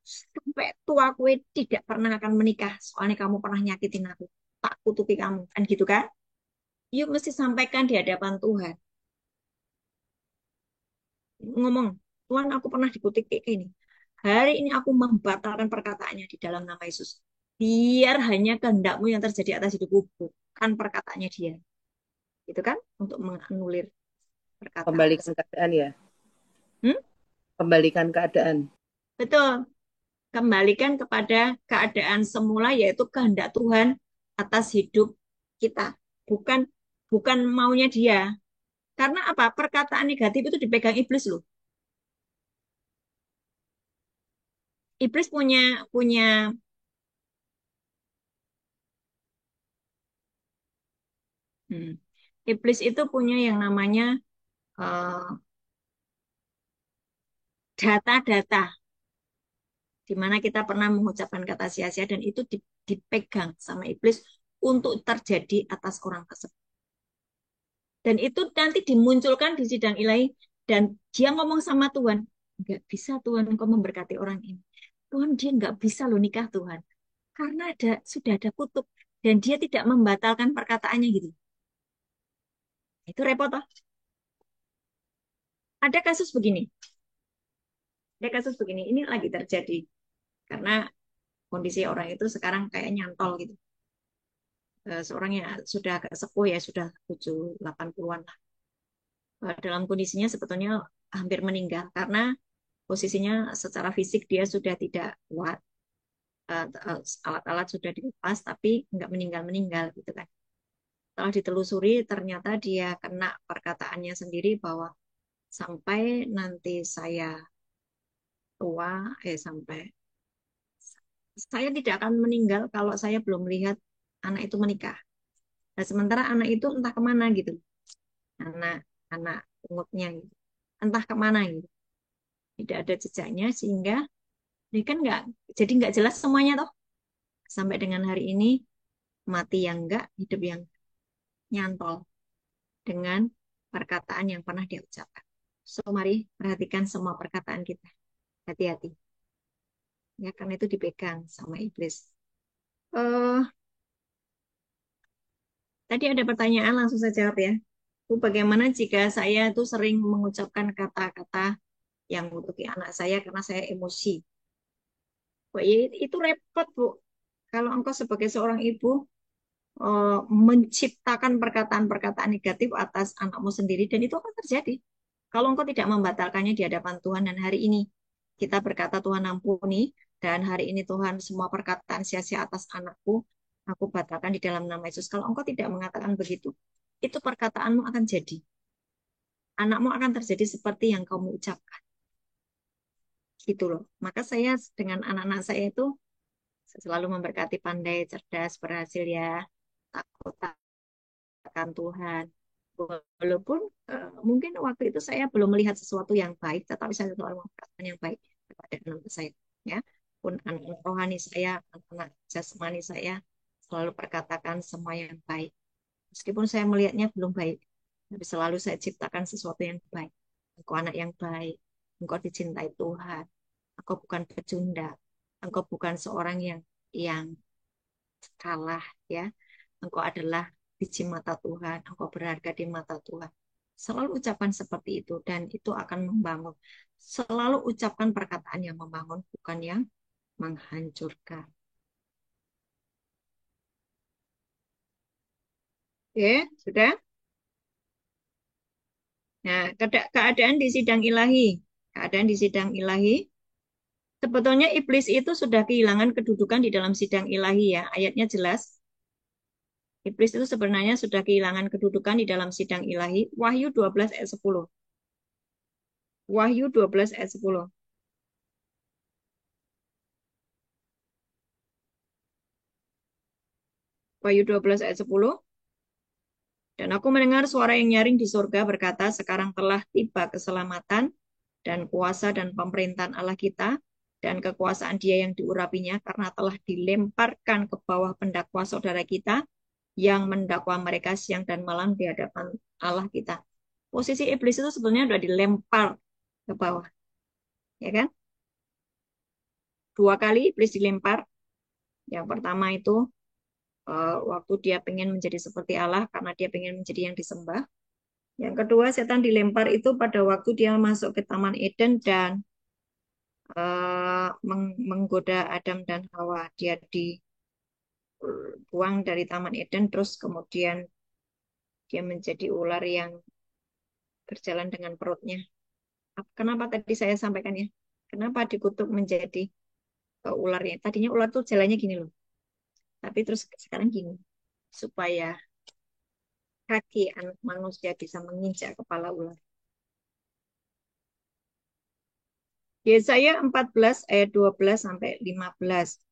Sampai tua kue tidak pernah akan menikah, soalnya kamu pernah nyakitin aku, tak kutuki kamu, kan gitu kan? Yuk mesti sampaikan di hadapan Tuhan. Ngomong, Tuhan aku pernah dikutuk kayak gini. Hari ini aku membatalkan perkataannya di dalam nama Yesus. Biar hanya kehendakmu yang terjadi atas hidupku, bukan perkataannya dia. Gitu kan? Untuk menganulir perkataan Kembalikan tersebut. keadaan ya. Hmm? Kembalikan keadaan. Betul. Kembalikan kepada keadaan semula yaitu kehendak Tuhan atas hidup kita. Bukan bukan maunya dia. Karena apa? Perkataan negatif itu dipegang iblis loh. Iblis punya punya hmm, iblis itu punya yang namanya eh, data-data di mana kita pernah mengucapkan kata sia-sia dan itu dipegang sama iblis untuk terjadi atas orang tersebut. Dan itu nanti dimunculkan di sidang ilahi dan dia ngomong sama Tuhan, nggak bisa Tuhan engkau memberkati orang ini. Tuhan dia nggak bisa loh nikah Tuhan. Karena sudah ada kutuk dan dia tidak membatalkan perkataannya gitu. Itu repot toh. Ada kasus begini. Ada kasus begini. Ini lagi terjadi karena kondisi orang itu sekarang kayak nyantol gitu. Seorang yang sudah agak sepuh ya, sudah 7-8 puluhan lah. Dalam kondisinya sebetulnya hampir meninggal karena posisinya secara fisik dia sudah tidak kuat, alat-alat sudah dilepas tapi nggak meninggal-meninggal gitu kan. Setelah ditelusuri ternyata dia kena perkataannya sendiri bahwa sampai nanti saya tua, sampai saya tidak akan meninggal kalau saya belum melihat anak itu menikah. Nah, sementara anak itu entah kemana gitu, anak anak pungutnya gitu. Entah kemana gitu, tidak ada jejaknya sehingga ini kan nggak jadi nggak jelas semuanya toh sampai dengan hari ini mati yang enggak, hidup yang nyantol dengan perkataan yang pernah dia ucapkan. So, mari perhatikan semua perkataan kita. Hati-hati. Ya, karena itu dipegang sama iblis. Eh, tadi ada pertanyaan, langsung saya jawab ya. Bu, bagaimana jika saya itu sering mengucapkan kata-kata yang mengutuki anak saya karena saya emosi? Wah, ya, itu repot, Bu. Kalau engkau sebagai seorang ibu, menciptakan perkataan-perkataan negatif atas anakmu sendiri dan itu akan terjadi. Kalau engkau tidak membatalkannya di hadapan Tuhan dan hari ini kita berkata Tuhan ampuni dan hari ini Tuhan semua perkataan sia-sia atas anakku aku batalkan di dalam nama Yesus. Kalau engkau tidak mengatakan begitu, itu perkataanmu akan jadi. Anakmu akan terjadi seperti yang kamu ucapkan. Gitu loh. Maka saya dengan anak-anak saya itu selalu memberkati pandai, cerdas, berhasil ya. Takut akan Tuhan. Walaupun mungkin waktu itu saya belum melihat sesuatu yang baik, tetapi saya selalu mengatakan yang baik kepada anak saya. Ya, pun anak rohani saya, anak jasmani saya selalu perkatakan semua yang baik. Meskipun saya melihatnya belum baik, tapi selalu saya ciptakan sesuatu yang baik. Engkau anak yang baik, engkau dicintai Tuhan, engkau bukan pecundang, engkau bukan seorang yang kalah, ya. Engkau adalah biji mata Tuhan, engkau berharga di mata Tuhan. Selalu ucapan seperti itu dan itu akan membangun. Selalu ucapkan perkataan yang membangun, bukan yang menghancurkan. Oke, sudah? Nah, keadaan di sidang ilahi. Keadaan di sidang ilahi. Sebetulnya iblis itu sudah kehilangan kedudukan di dalam sidang ilahi ya. Ayatnya jelas. Iblis itu sebenarnya sudah kehilangan kedudukan di dalam sidang ilahi. Wahyu 12 ayat 10. Wahyu 12 ayat 10. Wahyu 12 ayat 10. Dan aku mendengar suara yang nyaring di surga berkata, sekarang telah tiba keselamatan dan kuasa dan pemerintahan Allah kita dan kekuasaan Dia yang diurapinya karena telah dilemparkan ke bawah pendakwa saudara kita yang mendakwa mereka siang dan malam di hadapan Allah kita. Posisi iblis itu sebenarnya sudah dilempar ke bawah, ya kan? 2 kali iblis dilempar. Yang pertama itu waktu dia pengen menjadi seperti Allah karena dia pengen menjadi yang disembah. Yang kedua, setan dilempar itu pada waktu dia masuk ke Taman Eden dan menggoda Adam dan Hawa. Dia dibuang dari Taman Eden, terus kemudian dia menjadi ular yang berjalan dengan perutnya. Kenapa tadi saya sampaikan ya? Kenapa dikutuk menjadi ularnya? Tadinya ular tuh jalannya gini loh, tapi terus sekarang gini, supaya kaki anak manusia bisa menginjak kepala ular. Yesaya 14 ayat 12 sampai 15.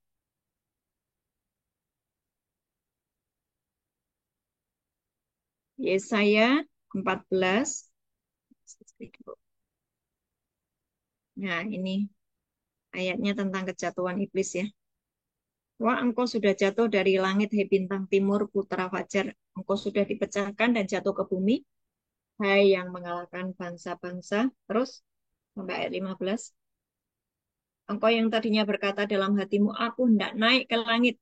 Yesaya 14. Nah, ini ayatnya tentang kejatuhan iblis ya. Wah, engkau sudah jatuh dari langit, hai bintang timur, putra fajar. Engkau sudah dipecahkan dan jatuh ke bumi, hai yang mengalahkan bangsa-bangsa. Terus, sampai ayat 15. Engkau yang tadinya berkata dalam hatimu, aku hendak naik ke langit.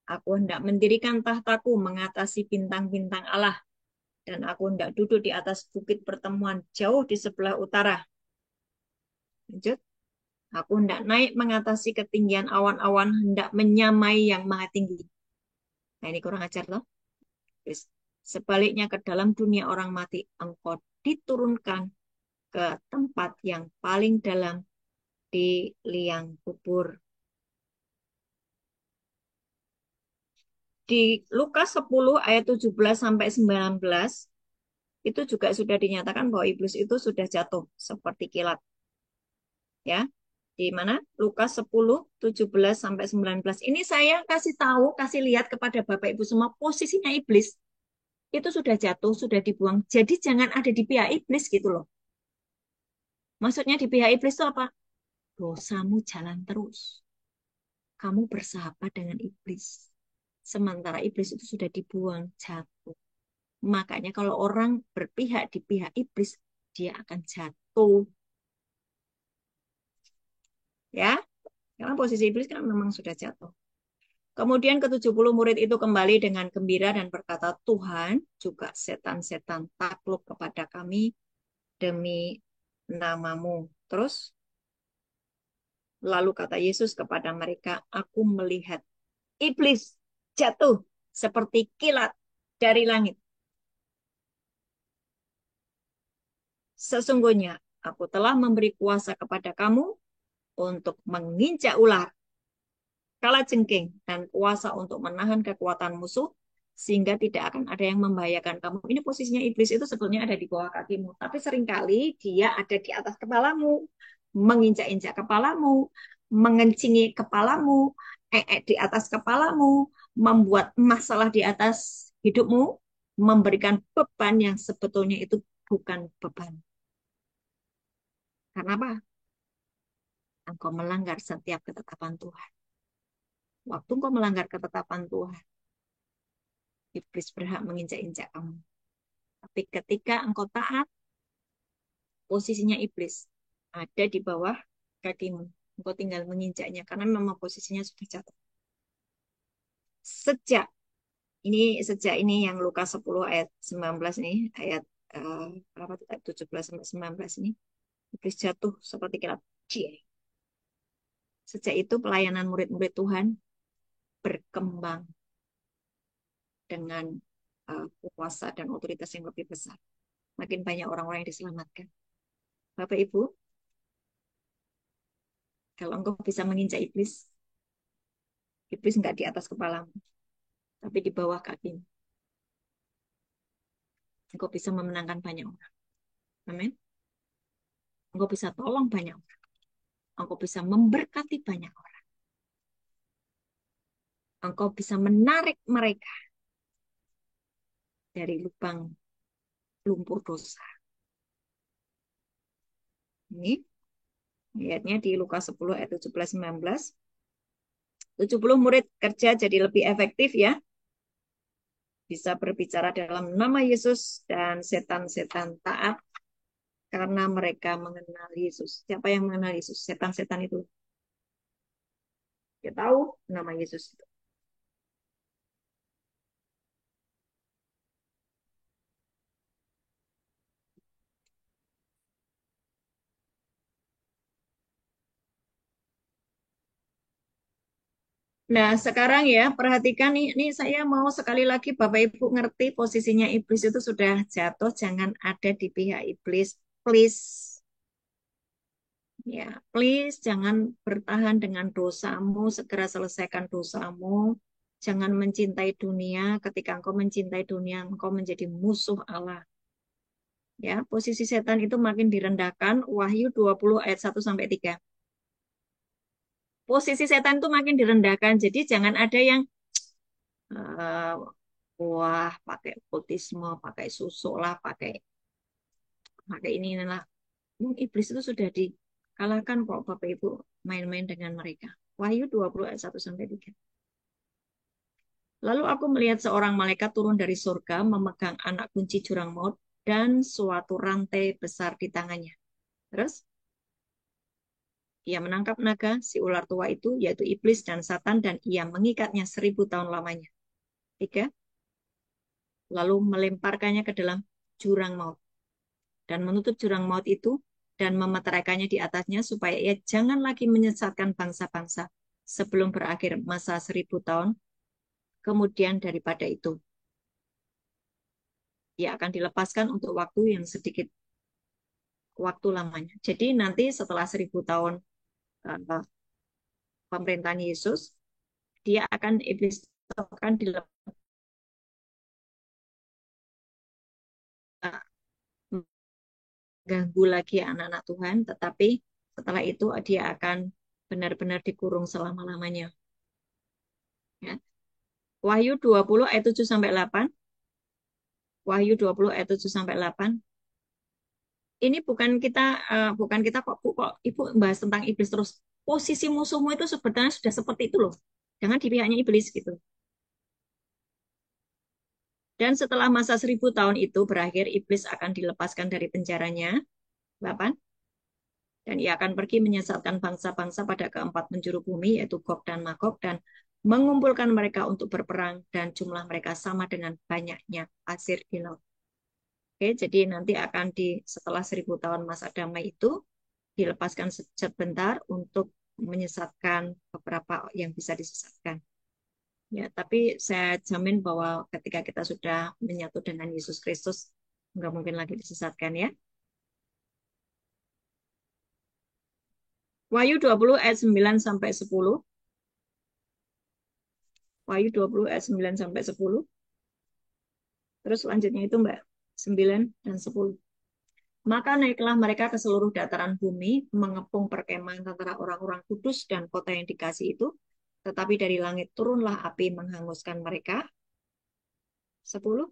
Aku hendak mendirikan tahtaku mengatasi bintang-bintang Allah. Dan aku hendak duduk di atas bukit pertemuan jauh di sebelah utara. Lanjut. Aku hendak naik mengatasi ketinggian awan-awan, hendak menyamai yang maha tinggi. Nah, ini kurang ajar loh. Sebaliknya ke dalam dunia orang mati, engkau diturunkan ke tempat yang paling dalam di liang kubur. Di Lukas 10 ayat 17 sampai 19 itu juga sudah dinyatakan bahwa iblis itu sudah jatuh seperti kilat. Ya. Di mana? Lukas 10 17 sampai 19. Ini saya kasih tahu, kasih lihat kepada Bapak Ibu semua posisinya iblis itu sudah jatuh, sudah dibuang. Jadi jangan ada di pihak iblis gitu loh. Maksudnya di pihak iblis itu apa? Dosamu jalan terus. Kamu bersahabat dengan iblis. Sementara iblis itu sudah dibuang, jatuh. Makanya kalau orang berpihak di pihak iblis, dia akan jatuh. Ya, karena posisi iblis kan memang sudah jatuh. Kemudian ke-70 murid itu kembali dengan gembira dan berkata, Tuhan, juga setan-setan takluk kepada kami demi namamu. Terus, lalu kata Yesus kepada mereka, aku melihat iblis jatuh seperti kilat dari langit. Sesungguhnya aku telah memberi kuasa kepada kamu untuk menginjak ular, kalajengking, dan kuasa untuk menahan kekuatan musuh, sehingga tidak akan ada yang membahayakan kamu. Ini posisinya iblis itu sebetulnya ada di bawah kakimu, tapi seringkali dia ada di atas kepalamu, menginjak-injak kepalamu, mengencingi kepalamu, di atas kepalamu, membuat masalah di atas hidupmu, memberikan beban yang sebetulnya itu bukan beban. Karena apa? Engkau melanggar setiap ketetapan Tuhan. Waktu engkau melanggar ketetapan Tuhan, iblis berhak menginjak-injak kamu. Tapi ketika engkau taat, posisinya iblis ada di bawah kakimu. Engkau tinggal menginjaknya karena memang posisinya sudah jatuh. Sejak sejak ini yang Lukas 10 ayat 19 nih, ayat berapa tuh? Ayat 17 sampai 19 ini, iblis jatuh seperti kilat. Cie. Sejak itu pelayanan murid-murid Tuhan berkembang dengan kuasa dan otoritas yang lebih besar. Makin banyak orang-orang yang diselamatkan. Bapak Ibu, kalau engkau bisa menginjak iblis, iblis nggak di atas kepalamu, tapi di bawah kakimu. Engkau bisa memenangkan banyak orang. Amin. Engkau bisa tolong banyak orang. Engkau bisa memberkati banyak orang. Engkau bisa menarik mereka dari lubang lumpur dosa. Ini ayatnya di Lukas 10 ayat 17-19. 70 murid kerja jadi lebih efektif ya. Bisa berbicara dalam nama Yesus dan setan-setan taat karena mereka mengenal Yesus. Siapa yang mengenal Yesus? Setan-setan itu. Dia tahu nama Yesus itu. Nah, sekarang ya, perhatikan nih, ini saya mau sekali lagi Bapak Ibu ngerti posisinya iblis itu sudah jatuh, jangan ada di pihak iblis. Please. Ya, please jangan bertahan dengan dosamu, segera selesaikan dosamu. Jangan mencintai dunia, ketika engkau mencintai dunia, engkau menjadi musuh Allah. Ya, posisi setan itu makin direndahkan, Wahyu 20 ayat 1 sampai 3. Posisi setan itu makin direndahkan, jadi jangan ada yang eh, wah pakai okultisme, pakai susuk lah, pakai pakai ini lah. Iblis itu sudah dikalahkan kok Bapak Ibu main-main dengan mereka. Wahyu 20 ayat 1 sampai 3. Lalu aku melihat seorang malaikat turun dari surga memegang anak kunci jurang maut dan suatu rantai besar di tangannya. Terus ia menangkap naga, si ular tua itu, yaitu iblis dan Satan, dan ia mengikatnya 1000 tahun lamanya. 3. Lalu melemparkannya ke dalam jurang maut dan menutup jurang maut itu dan memeteraikannya di atasnya supaya ia jangan lagi menyesatkan bangsa-bangsa sebelum berakhir masa 1000 tahun. Kemudian daripada itu, ia akan dilepaskan untuk waktu yang sedikit waktu lamanya. Jadi nanti setelah 1000 tahun pemerintahan Yesus, dia akan iblis akan dilepaskan ganggu lagi anak-anak Tuhan, tetapi setelah itu dia akan benar-benar dikurung selama-lamanya. Ya. Wahyu 20 ayat 7 sampai 8. Wahyu 20 ayat 7 sampai 8. Ini bukan kita kok Ibu bahas tentang iblis terus. Posisi musuhmu itu sebenarnya sudah seperti itu loh. Jangan di pihaknya iblis gitu. Dan setelah masa 1000 tahun itu berakhir, iblis akan dilepaskan dari penjaranya. 8. Dan ia akan pergi menyesatkan bangsa-bangsa pada keempat penjuru bumi, yaitu Gog dan Magog, dan mengumpulkan mereka untuk berperang, dan jumlah mereka sama dengan banyaknya pasir di laut. Oke, jadi nanti akan setelah 1000 tahun masa damai itu, dilepaskan sebentar untuk menyesatkan beberapa yang bisa disesatkan. Ya, tapi saya jamin bahwa ketika kita sudah menyatu dengan Yesus Kristus, nggak mungkin lagi disesatkan ya. Wahyu 20 ayat 9 sampai 10. Wahyu 20 ayat 9 sampai 10. Terus selanjutnya itu Mbak, 9 dan 10. Maka naiklah mereka ke seluruh dataran bumi, mengepung perkemahan antara orang-orang kudus dan kota yang dikasih itu. Tetapi dari langit turunlah api menghanguskan mereka. 10.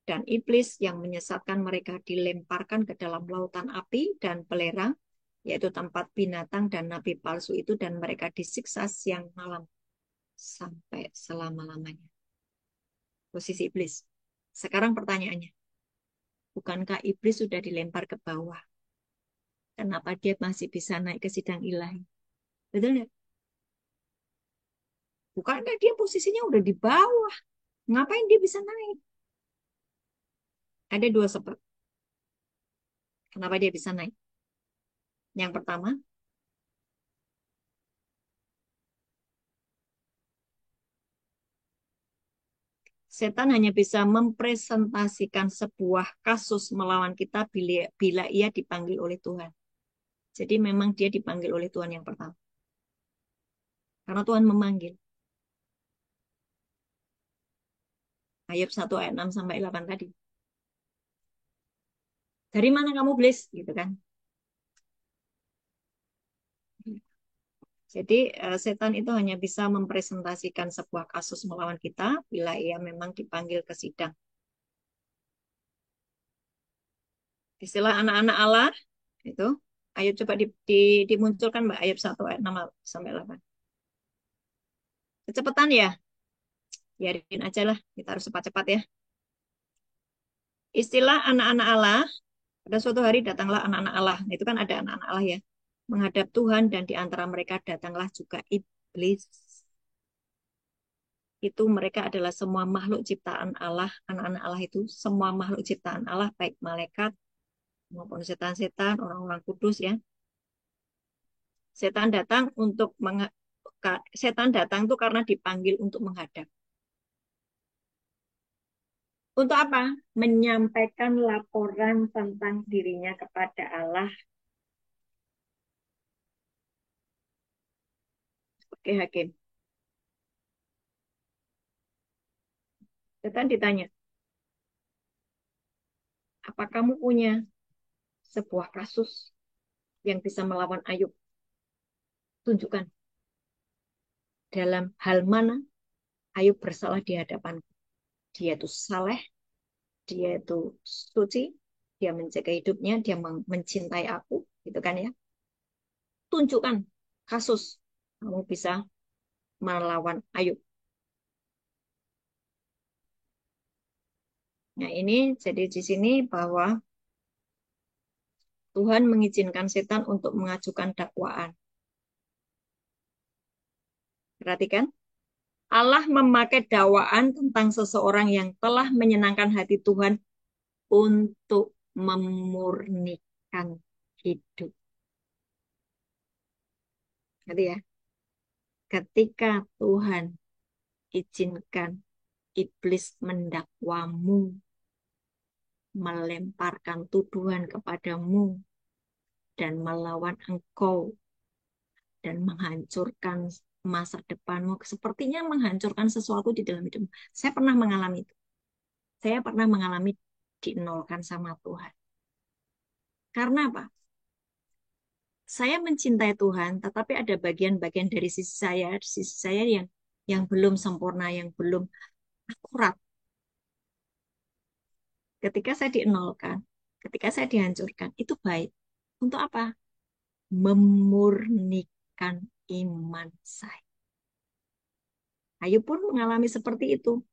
Dan iblis yang menyesatkan mereka dilemparkan ke dalam lautan api dan belerang, yaitu tempat binatang dan nabi palsu itu, dan mereka disiksa siang malam sampai selama-lamanya. Posisi iblis. Sekarang pertanyaannya, bukankah iblis sudah dilempar ke bawah? Kenapa dia masih bisa naik ke sidang ilahi? Betul nggak? Bukankah dia posisinya udah di bawah? Ngapain dia bisa naik? Ada dua sebab. Kenapa dia bisa naik? Yang pertama, setan hanya bisa mempresentasikan sebuah kasus melawan kita bila ia dipanggil oleh Tuhan. Jadi memang dia dipanggil oleh Tuhan yang pertama. Karena Tuhan memanggil. Ayub 1 ayat 6 sampai 8 tadi. Dari mana kamu, Blis? Gitu kan. Jadi setan itu hanya bisa mempresentasikan sebuah kasus melawan kita bila ia memang dipanggil ke sidang. Istilah anak-anak Allah itu, Ayub coba dimunculkan Mbak, Ayub 1 ayat 6 sampai 8. Kecepatan ya, biarin aja lah, kita harus cepat-cepat ya. Istilah anak-anak Allah, pada suatu hari datanglah anak-anak Allah. Itu kan ada anak-anak Allah ya, menghadap Tuhan, dan di antara mereka datanglah juga iblis. Itu mereka adalah semua makhluk ciptaan Allah. Anak-anak Allah itu semua makhluk ciptaan Allah, baik malaikat maupun setan-setan, orang-orang kudus ya. Setan datang untuk setan datang itu karena dipanggil untuk menghadap. Untuk apa? Menyampaikan laporan tentang dirinya kepada Allah sebagai hakim. Setan ditanya, apa kamu punya sebuah kasus yang bisa melawan Ayub? Tunjukkan. Dalam hal mana Ayub bersalah di hadapanku? Dia itu saleh, dia itu suci, dia menjaga hidupnya, dia mencintai aku, gitu kan ya. Tunjukkan kasus kamu bisa melawan Ayub. Nah, ini jadi di sini bahwa Tuhan mengizinkan setan untuk mengajukan dakwaan. Perhatikan, Allah memakai dakwaan tentang seseorang yang telah menyenangkan hati Tuhan untuk memurnikan hidup. Jadi ya, ketika Tuhan izinkan iblis mendakwamu, melemparkan tuduhan kepadamu, dan melawan engkau, dan menghancurkan masa depanmu, sepertinya menghancurkan sesuatu di dalam hidupmu. Saya pernah mengalami itu. Saya pernah mengalami dinolkan sama Tuhan. Karena apa? Saya mencintai Tuhan, tetapi ada bagian-bagian dari sisi saya yang belum sempurna, yang belum akurat. Ketika saya dinolkan, ketika saya dihancurkan, itu baik. Untuk apa? Memurnikan iman saya. Ayub pun mengalami seperti itu.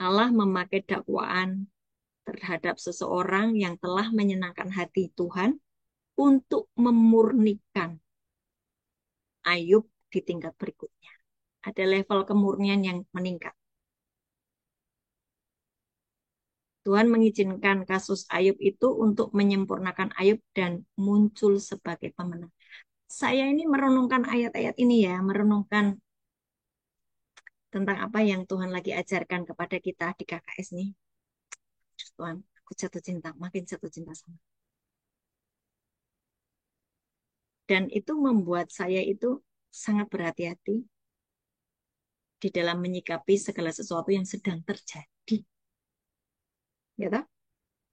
Allah memakai dakwaan terhadap seseorang yang telah menyenangkan hati Tuhan untuk memurnikan Ayub di tingkat berikutnya. Ada level kemurnian yang meningkat. Tuhan mengizinkan kasus Ayub itu untuk menyempurnakan Ayub dan muncul sebagai pemenang. Saya ini merenungkan ayat-ayat ini ya, merenungkan tentang apa yang Tuhan lagi ajarkan kepada kita di KKS nih. Tuhan, aku jatuh cinta, makin jatuh cinta sama. Dan itu membuat saya itu sangat berhati-hati di dalam menyikapi segala sesuatu yang sedang terjadi. Ya toh?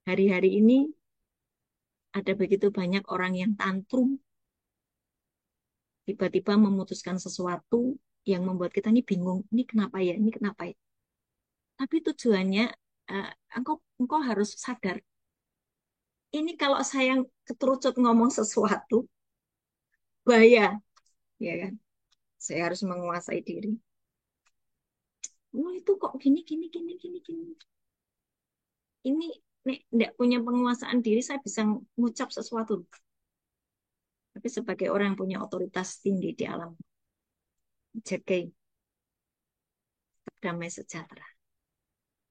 Hari-hari ini ada begitu banyak orang yang tantrum, tiba-tiba memutuskan sesuatu yang membuat kita ini bingung, ini kenapa ya, ini kenapa ya. Tapi tujuannya eh, engkau engkau harus sadar. Ini kalau saya keterucut ngomong sesuatu, bahaya, ya kan? Saya harus menguasai diri. Oh, itu kok gini, gini, gini, gini, gini. Ini nek tidak punya penguasaan diri, saya bisa ngucap sesuatu. Tapi sebagai orang yang punya otoritas tinggi di alam, jaga damai sejahtera.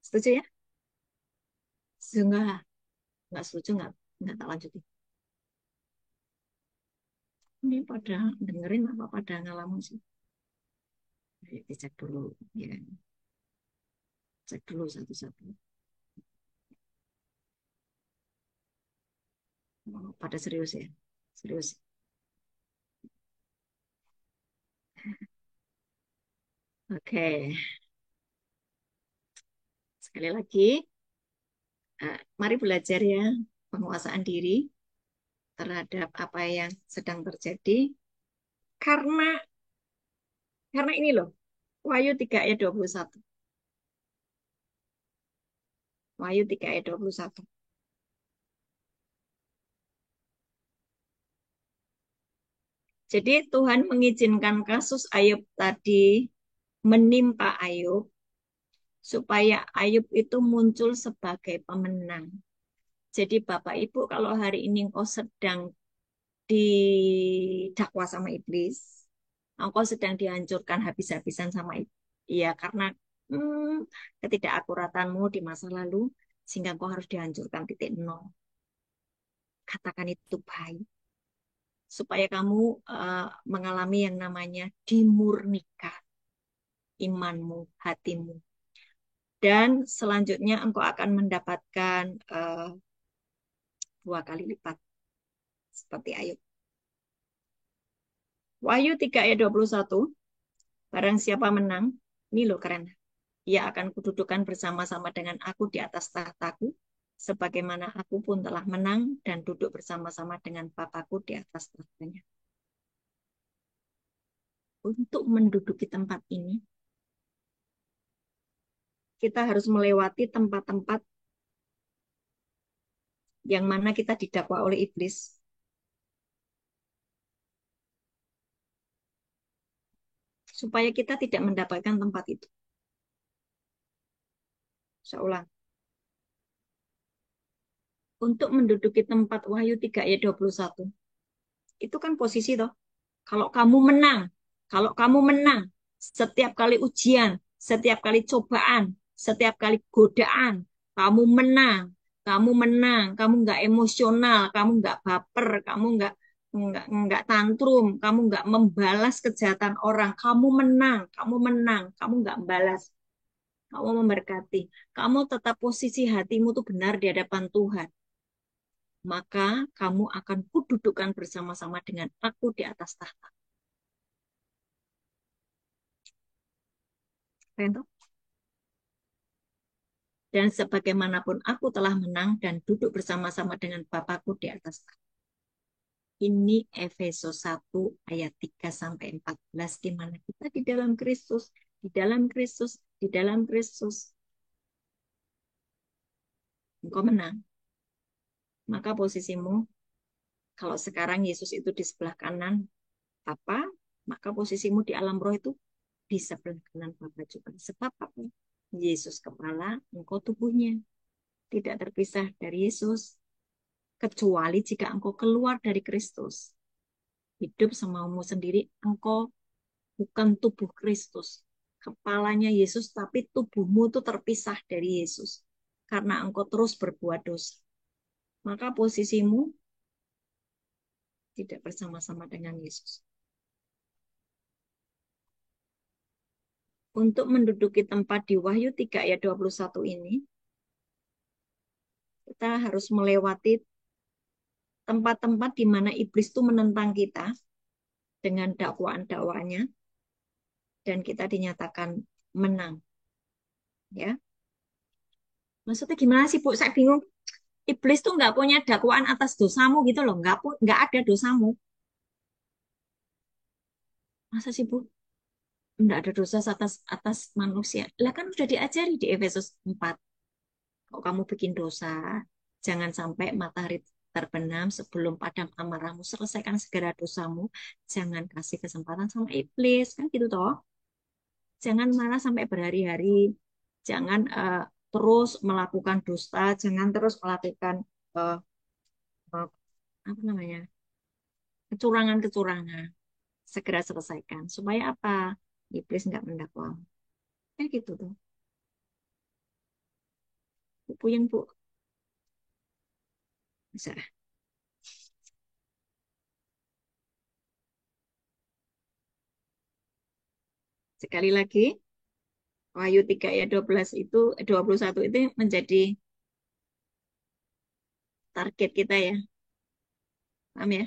Setuju ya? Setuju nggak? Nggak setuju nggak tak lanjutin. Ini pada dengerin apa pada ngalamun sih? Ayo dicek dulu, ya kan? Cek dulu satu-satu. Oh, pada serius ya? Serius. Oke, sekali lagi, mari belajar ya penguasaan diri terhadap apa yang sedang terjadi. Karena ini loh, Wahyu 3 ayat 21. Wahyu 3 ayat 21. Jadi Tuhan mengizinkan kasus Ayub tadi menimpa Ayub supaya Ayub itu muncul sebagai pemenang. Jadi Bapak Ibu kalau hari ini engkau sedang didakwa sama iblis, engkau sedang dihancurkan habis-habisan sama iblis. Iya, karena ketidakakuratanmu di masa lalu, sehingga engkau harus dihancurkan titik nol. Katakan itu baik. Supaya kamu mengalami yang namanya dimurnikan imanmu, hatimu. Dan selanjutnya engkau akan mendapatkan 2 kali lipat seperti Ayub. Wahyu 3 ayat 21, barang siapa menang, ini loh keren. Ia akan kududukan bersama-sama dengan aku di atas tahtaku, sebagaimana aku pun telah menang dan duduk bersama-sama dengan Bapakku di atas tahtanya. Untuk menduduki tempat ini, kita harus melewati tempat-tempat yang mana kita didakwa oleh iblis. Supaya kita tidak mendapatkan tempat itu. Saya ulang. Untuk menduduki tempat Wahyu 3 ayat 21. Itu kan posisi toh. Kalau kamu menang, setiap kali ujian, setiap kali cobaan, setiap kali godaan, kamu menang, kamu nggak emosional, kamu nggak baper, kamu nggak tantrum, kamu nggak membalas kejahatan orang, kamu nggak membalas, kamu memberkati, kamu tetap posisi hatimu tuh benar di hadapan Tuhan, maka kamu akan kududukan bersama-sama dengan aku di atas tahta. Rento? Dan sebagaimanapun aku telah menang dan duduk bersama-sama dengan Bapakku di atas tahta. Ini Efesus 1 ayat 3 sampai 14 di mana kita di dalam Kristus, di dalam Kristus, di dalam Kristus. Engkau menang. Maka posisimu kalau sekarang Yesus itu di sebelah kanan apa? Maka posisimu di alam roh itu di sebelah kanan Bapa juga. Sebab apa? Yesus kepala, engkau tubuhnya. Tidak terpisah dari Yesus. Kecuali jika engkau keluar dari Kristus. Hidup semaumu sendiri, engkau bukan tubuh Kristus. Kepalanya Yesus, tapi tubuhmu itu terpisah dari Yesus. Karena engkau terus berbuat dosa. Maka posisimu tidak bersama-sama dengan Yesus. Untuk menduduki tempat di Wahyu 3 ayat 21 ini, kita harus melewati tempat-tempat di mana iblis itu menentang kita dengan dakwaan-dakwaannya dan kita dinyatakan menang. Ya, maksudnya gimana sih Bu? Saya bingung. Iblis tuh nggak punya dakwaan atas dosamu gitu loh, nggak ada dosamu. Masa sih Bu? Nggak ada dosa atas atas manusia. Lah kan udah diajari di Efesus 4. Kok kamu bikin dosa? Jangan sampai matahari terbenam sebelum padam amarahmu. Selesaikan segera dosamu. Jangan kasih kesempatan sama iblis. Kan gitu toh. Jangan marah sampai berhari-hari. Jangan terus melakukan dusta. Jangan terus melakukan eh, eh, apa namanya, kecurangan-kecurangan. Segera selesaikan. Supaya apa? Iblis nggak mendakwa. Kayak gitu tuh. Bu Puyeng, Bu. Bisa. Sekali lagi, Wahyu 3 ayat 12 itu, 21 itu menjadi target kita ya. Paham ya?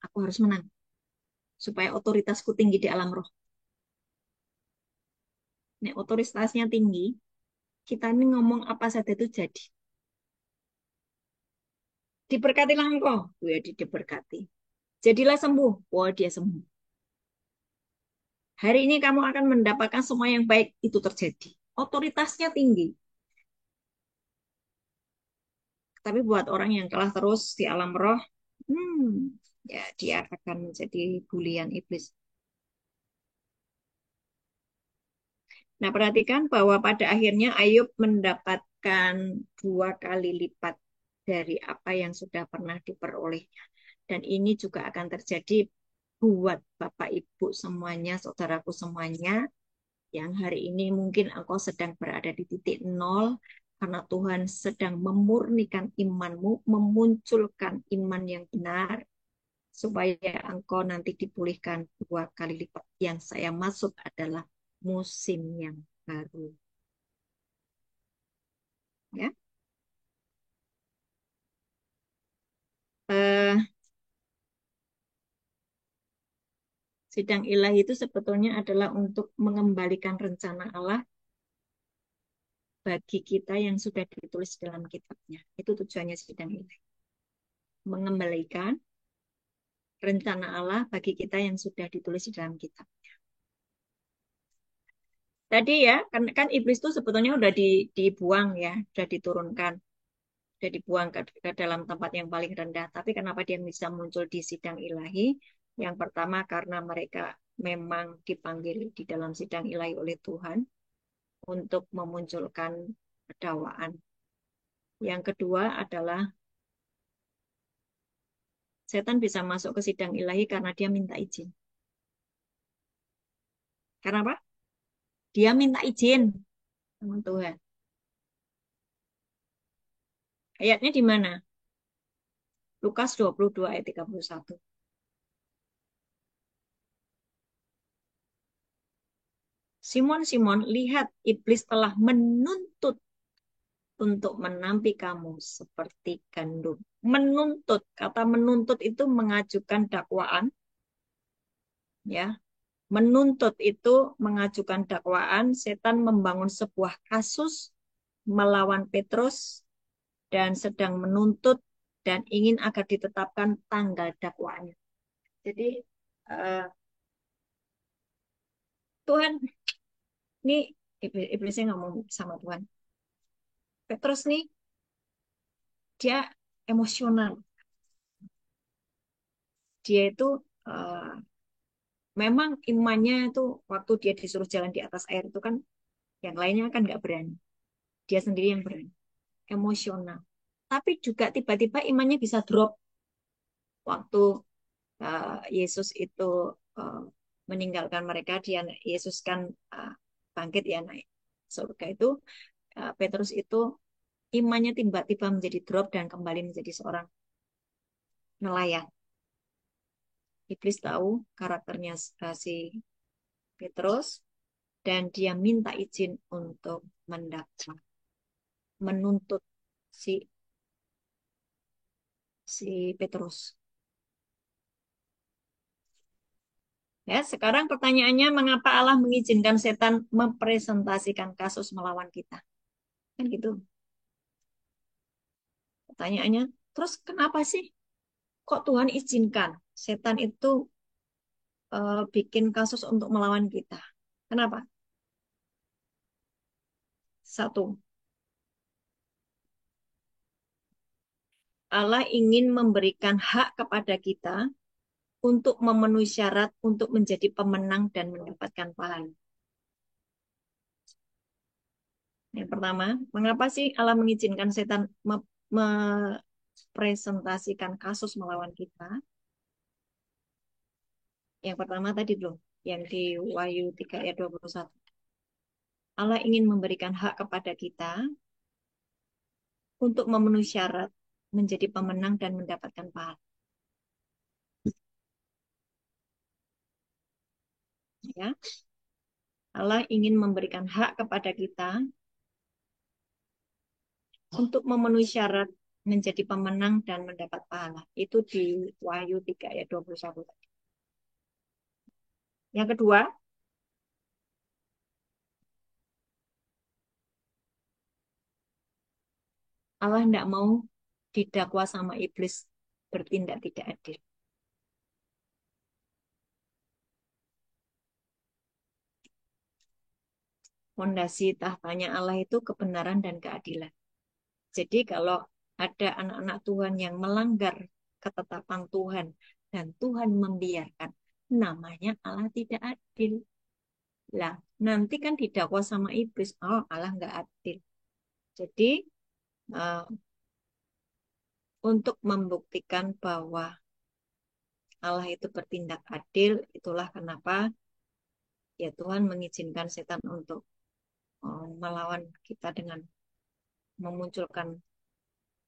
Aku harus menang. Supaya otoritasku tinggi di alam roh. Nih, otoritasnya tinggi, kita ini ngomong apa saja itu jadi. Diberkatilah engkau. Ya, diberkati. Jadilah sembuh. Wah, dia sembuh. Hari ini kamu akan mendapatkan semua yang baik itu terjadi. Otoritasnya tinggi. Tapi buat orang yang kalah terus di alam roh, ya dia akan menjadi bulian iblis. Nah, perhatikan bahwa pada akhirnya Ayub mendapatkan 2 kali lipat dari apa yang sudah pernah diperolehnya. Dan ini juga akan terjadi buat Bapak Ibu semuanya, saudaraku semuanya, yang hari ini mungkin engkau sedang berada di titik nol, karena Tuhan sedang memurnikan imanmu, memunculkan iman yang benar, supaya engkau nanti dipulihkan 2 kali lipat. Yang saya maksud adalah musim yang baru. Ya, eh, sidang ilahi itu sebetulnya adalah untuk mengembalikan rencana Allah bagi kita yang sudah ditulis dalam kitabnya. Itu tujuannya sidang ilahi. Mengembalikan rencana Allah bagi kita yang sudah ditulis di dalam kitab. Tadi ya, kan iblis itu sebetulnya udah dibuang ya, udah diturunkan, udah dibuang ke dalam tempat yang paling rendah. Tapi kenapa dia bisa muncul di sidang ilahi? Yang pertama karena mereka memang dipanggil di dalam sidang ilahi oleh Tuhan untuk memunculkan dakwaan. Yang kedua adalah setan bisa masuk ke sidang ilahi karena dia minta izin. Karena apa? Dia minta izin sama Tuhan. Ayatnya di mana? Lukas 22 ayat 31. Simon, Simon, lihat iblis telah menuntut untuk menampi kamu seperti gandum. Menuntut, kata menuntut itu mengajukan dakwaan, ya. Menuntut itu mengajukan dakwaan, setan membangun sebuah kasus melawan Petrus dan sedang menuntut dan ingin agar ditetapkan tanggal dakwaannya. Jadi Tuhan, ini iblisnya ngomong sama Tuhan. Petrus nih, dia emosional. Dia itu eh, memang imannya itu waktu dia disuruh jalan di atas air itu kan yang lainnya kan nggak berani. Dia sendiri yang berani. Emosional. Tapi juga tiba-tiba imannya bisa drop waktu Yesus itu eh, meninggalkan mereka. Yesus kan bangkit ya naik surga itu. Petrus itu imannya tiba-tiba menjadi drop dan kembali menjadi seorang nelayan. Iblis tahu karakternya si Petrus dan dia minta izin untuk mendakwa, menuntut si Petrus. Ya, sekarang pertanyaannya mengapa Allah mengizinkan setan mempresentasikan kasus melawan kita? Kan gitu. Pertanyaannya, terus kenapa sih kok Tuhan izinkan setan itu bikin kasus untuk melawan kita? Kenapa? Satu, Allah ingin memberikan hak kepada kita untuk memenuhi syarat untuk menjadi pemenang dan mendapatkan pahala. Yang pertama, mengapa sih Allah mengizinkan setan mempresentasikan kasus melawan kita? Yang pertama tadi loh, yang di Wahyu 3 ayat 21. Allah ingin memberikan hak kepada kita untuk memenuhi syarat menjadi pemenang dan mendapatkan pahala. Ya, Allah ingin memberikan hak kepada kita untuk memenuhi syarat menjadi pemenang dan mendapat pahala. Itu di Wahyu 3 ayat 21. Yang kedua, Allah tidak mau didakwa sama iblis bertindak tidak adil. Fondasi tahtanya Allah itu kebenaran dan keadilan. Jadi kalau ada anak-anak Tuhan yang melanggar ketetapan Tuhan dan Tuhan membiarkan, namanya Allah tidak adil. Lah, nanti kan didakwa sama iblis, oh Allah nggak adil. Jadi eh, untuk membuktikan bahwa Allah itu bertindak adil, itulah kenapa ya Tuhan mengizinkan setan untuk melawan kita dengan memunculkan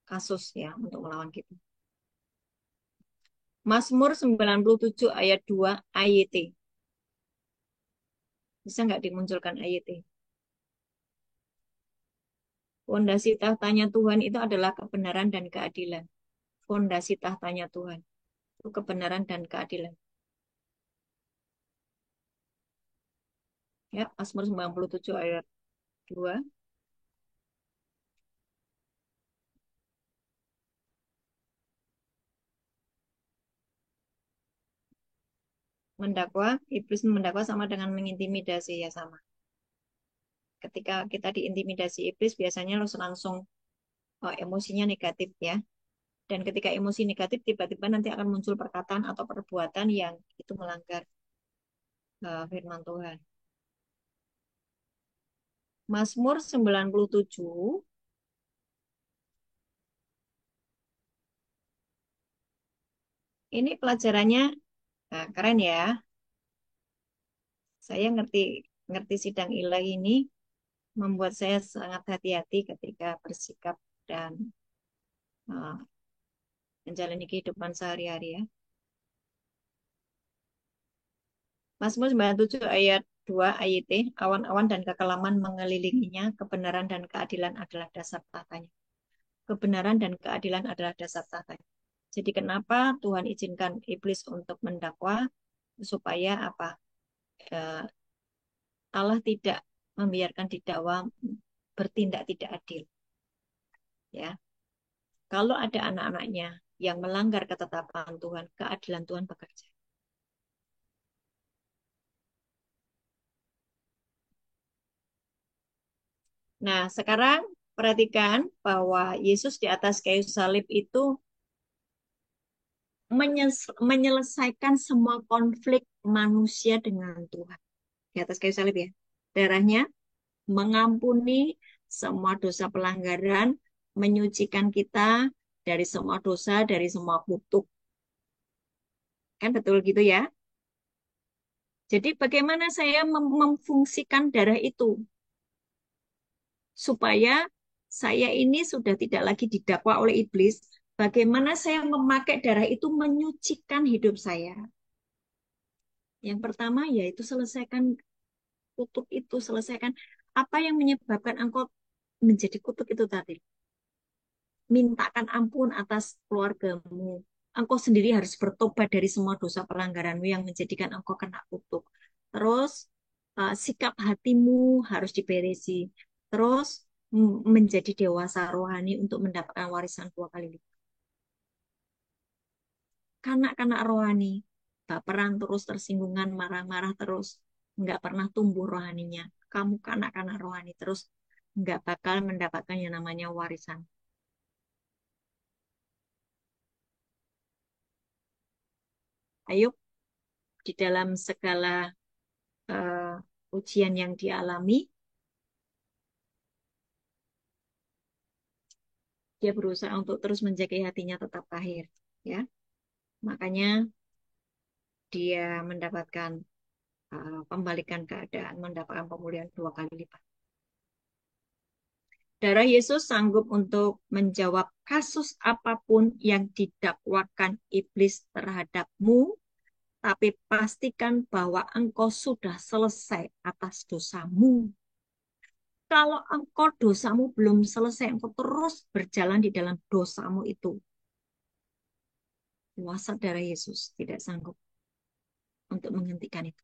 kasus ya untuk melawan kita. Mazmur 97 ayat 2 AYT. Bisa nggak dimunculkan AYT? Fondasi tahtanya Tuhan itu adalah kebenaran dan keadilan. Fondasi tahtanya Tuhan itu kebenaran dan keadilan. Ya, Mazmur 97 ayat 2. Mendakwa, iblis mendakwa sama dengan mengintimidasi ya sama. Ketika kita diintimidasi iblis biasanya langsung emosinya negatif ya. Dan ketika emosi negatif tiba-tiba nanti akan muncul perkataan atau perbuatan yang itu melanggar firman Tuhan. Mazmur 97 ini pelajarannya keren ya. Saya ngerti ngerti sidang ilahi ini membuat saya sangat hati-hati ketika bersikap dan uh, menjalani kehidupan sehari-hari ya. Mazmur 97 ayat 2 AYT, awan-awan dan kekelaman mengelilinginya, kebenaran dan keadilan adalah dasar tahtanya. Kebenaran dan keadilan adalah dasar tahtanya. Jadi kenapa Tuhan izinkan iblis untuk mendakwa supaya apa? Allah tidak membiarkan didakwa bertindak tidak adil. Ya, kalau ada anak-anaknya yang melanggar ketetapan Tuhan, keadilan Tuhan bekerja. Nah, sekarang perhatikan bahwa Yesus di atas kayu salib itu menyelesaikan semua konflik manusia dengan Tuhan. Di atas kayu salib ya. Darahnya mengampuni semua dosa pelanggaran, menyucikan kita dari semua dosa, dari semua kutuk. Kan betul gitu ya? Jadi bagaimana saya memfungsikan darah itu? Supaya saya ini sudah tidak lagi didakwa oleh iblis. Bagaimana saya memakai darah itu menyucikan hidup saya? Yang pertama yaitu selesaikan kutuk itu, selesaikan apa yang menyebabkan engkau menjadi kutuk itu tadi. Mintakan ampun atas keluargamu. Engkau sendiri harus bertobat dari semua dosa pelanggaranmu yang menjadikan engkau kena kutuk. Terus sikap hatimu harus diberesi. Terus menjadi dewasa rohani untuk mendapatkan warisan 2 kali lipat. Kanak-kanak rohani, baperan terus, tersinggungan, marah-marah terus, nggak pernah tumbuh rohaninya. Kamu kanak-kanak rohani terus, nggak bakal mendapatkan yang namanya warisan. Ayub di dalam segala ujian yang dialami, dia berusaha untuk terus menjaga hatinya tetap tahir. Ya, makanya dia mendapatkan pembalikan keadaan, mendapatkan pemulihan 2 kali lipat. Darah Yesus sanggup untuk menjawab kasus apapun yang didakwakan iblis terhadapmu, tapi pastikan bahwa engkau sudah selesai atas dosamu. Kalau engkau dosamu belum selesai, engkau terus berjalan di dalam dosamu itu, kuasa darah Yesus tidak sanggup untuk menghentikan itu.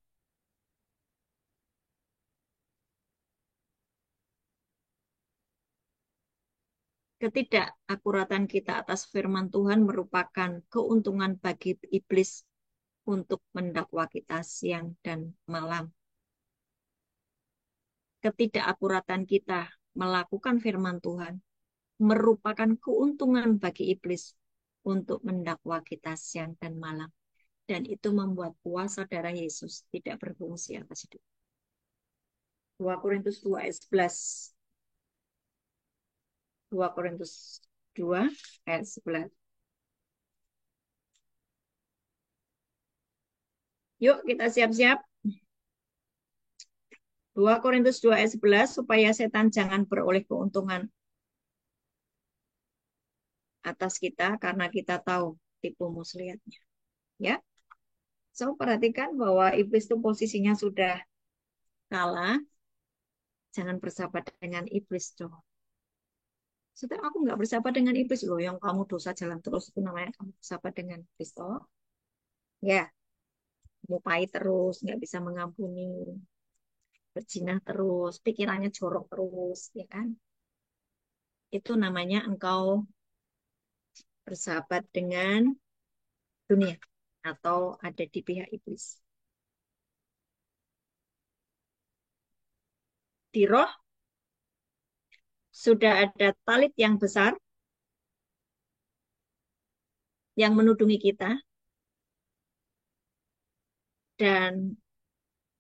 Ketidakakuratan kita atas firman Tuhan merupakan keuntungan bagi iblis untuk mendakwa kita siang dan malam. Ketidakakuratan kita melakukan firman Tuhan merupakan keuntungan bagi iblis untuk mendakwa kita siang dan malam. Dan itu membuat kuasa darah Yesus tidak berfungsi atas hidup. 2 Korintus 2 ayat 11. 2 Korintus 2 ayat 11. Yuk kita siap-siap. 2 Korintus 2 ayat 11, supaya setan jangan beroleh keuntungan atas kita karena kita tahu tipu muslihatnya. Ya. So, perhatikan bahwa iblis itu posisinya sudah kalah. Jangan bersahabat dengan iblis dong. Setelah aku nggak bersahabat dengan iblis loh, yang kamu dosa jalan terus itu namanya kamu bersahabat dengan iblis toh. Ya, mau pahit terus, nggak bisa mengampuni, berzinah terus, pikirannya jorok terus, ya kan? Itu namanya engkau bersahabat dengan dunia atau ada di pihak iblis. Di roh sudah ada talit yang besar yang menudungi kita dan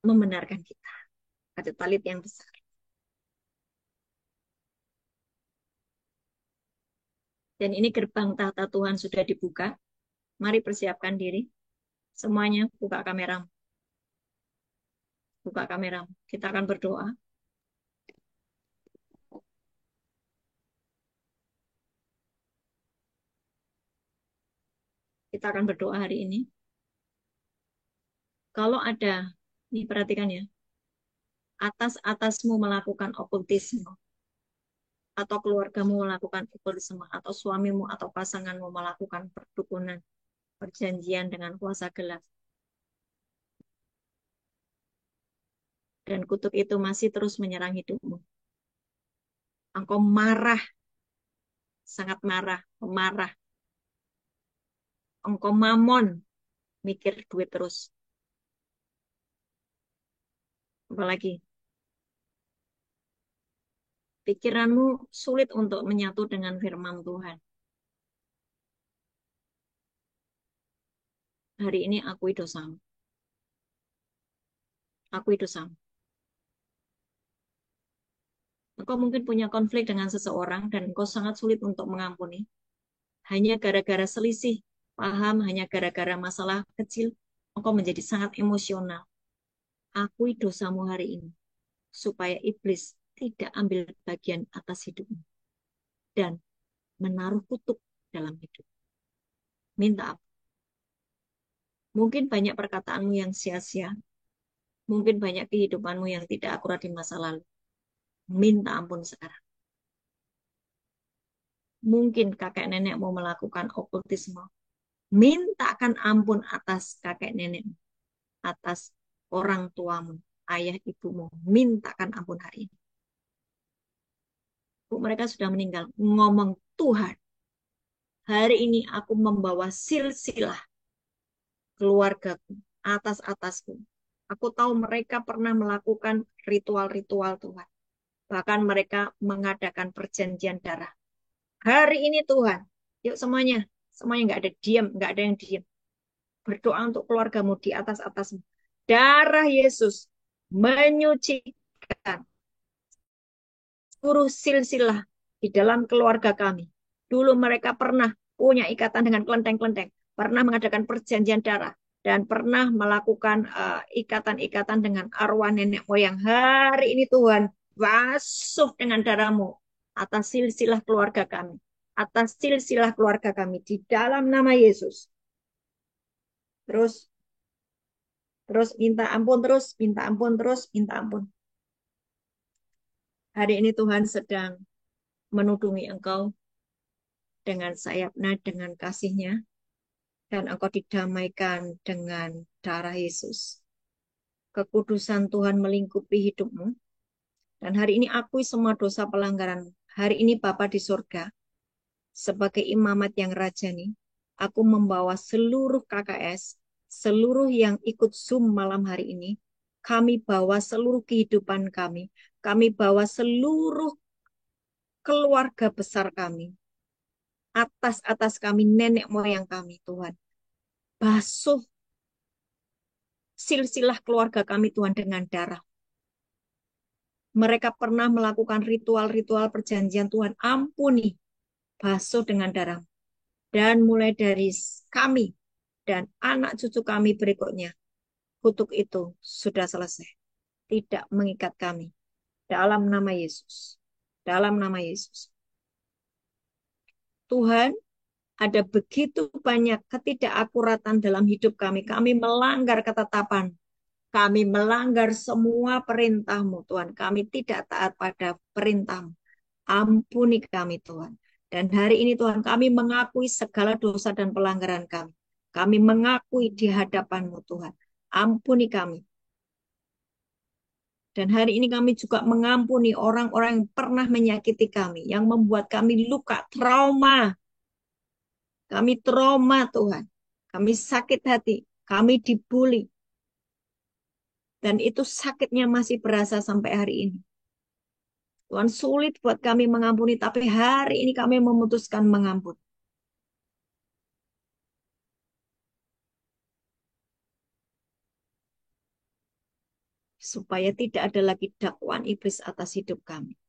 membenarkan kita. Ada talit yang besar. Dan ini gerbang tahta Tuhan sudah dibuka. Mari persiapkan diri. Semuanya buka kamera. Buka kamera. Kita akan berdoa. Kita akan berdoa hari ini. Kalau ada, ini perhatikan ya, atas-atasmu melakukan okultisme, atau keluargamu melakukan okultisme, atau suamimu atau pasanganmu melakukan perdukunan, perjanjian dengan kuasa gelap, dan kutuk itu masih terus menyerang hidupmu. Engkau marah, sangat marah, pemarah. Engkau mamon, mikir duit terus. Apalagi pikiranmu sulit untuk menyatu dengan firman Tuhan. Hari ini akui dosamu. Akui dosamu. Engkau mungkin punya konflik dengan seseorang dan engkau sangat sulit untuk mengampuni. Hanya gara-gara selisih paham, hanya gara-gara masalah kecil, engkau menjadi sangat emosional. Akui dosamu hari ini, supaya iblis tidak ambil bagian atas hidupmu dan menaruh kutuk dalam hidup. Minta ampun. Mungkin banyak perkataanmu yang sia-sia, mungkin banyak kehidupanmu yang tidak akurat di masa lalu. Minta ampun sekarang. Mungkin kakek nenekmu melakukan okultisme. Mintakan ampun atas kakek nenekmu, atas orang tuamu, ayah ibumu. Mintakan ampun hari ini. Mereka sudah meninggal. Ngomong, Tuhan, hari ini aku membawa silsilah keluargaku, atas-atasku. Aku tahu mereka pernah melakukan ritual-ritual Tuhan. Bahkan mereka mengadakan perjanjian darah. Hari ini Tuhan, yuk semuanya nggak ada diam, nggak ada yang diam. berdoa untuk keluargamu di atasmu. Darah Yesus menyucikan seluruh silsilah di dalam keluarga kami. Dulu mereka pernah punya ikatan dengan kelenteng-kelenteng, pernah mengadakan perjanjian darah, dan pernah melakukan ikatan-ikatan dengan arwah nenek moyang. Hari ini Tuhan, basuh dengan darah-Mu atas silsilah keluarga kami, atas silsilah keluarga kami di dalam nama Yesus. Terus minta ampun, terus minta ampun, terus minta ampun. Hari ini Tuhan sedang menudungi engkau dengan sayapnya, dengan kasih-Nya, dan engkau didamaikan dengan darah Yesus. Kekudusan Tuhan melingkupi hidupmu, dan hari ini akui semua dosa pelanggaran. Hari ini Bapa di surga, sebagai imamat yang rajani, aku membawa seluruh KKS, seluruh yang ikut Zoom malam hari ini, kami bawa seluruh kehidupan kami bawa seluruh keluarga besar kami, atas kami, nenek moyang kami, Tuhan. Basuh silsilah keluarga kami, Tuhan, dengan darah. Mereka pernah melakukan ritual-ritual perjanjian, Tuhan. Ampuni, basuh dengan darah. Dan mulai dari kami dan anak cucu kami berikutnya, kutuk itu sudah selesai. Tidak mengikat kami. Dalam nama Yesus. Dalam nama Yesus. Tuhan, ada begitu banyak ketidakakuratan dalam hidup kami. Kami melanggar ketetapan. Kami melanggar semua perintah-Mu, Tuhan. Kami tidak taat pada perintah-Mu. Ampuni kami, Tuhan. Dan hari ini, Tuhan, kami mengakui segala dosa dan pelanggaran kami. Kami mengakui di hadapan-Mu, Tuhan. Ampuni kami. Dan hari ini kami juga mengampuni orang-orang yang pernah menyakiti kami, yang membuat kami luka, trauma. Kami trauma, Tuhan. Kami sakit hati. Kami dibully. Dan itu sakitnya masih berasa sampai hari ini. Tuhan, sulit buat kami mengampuni, tapi hari ini kami memutuskan mengampuni. Supaya tidak ada lagi dakwaan iblis atas hidup kami.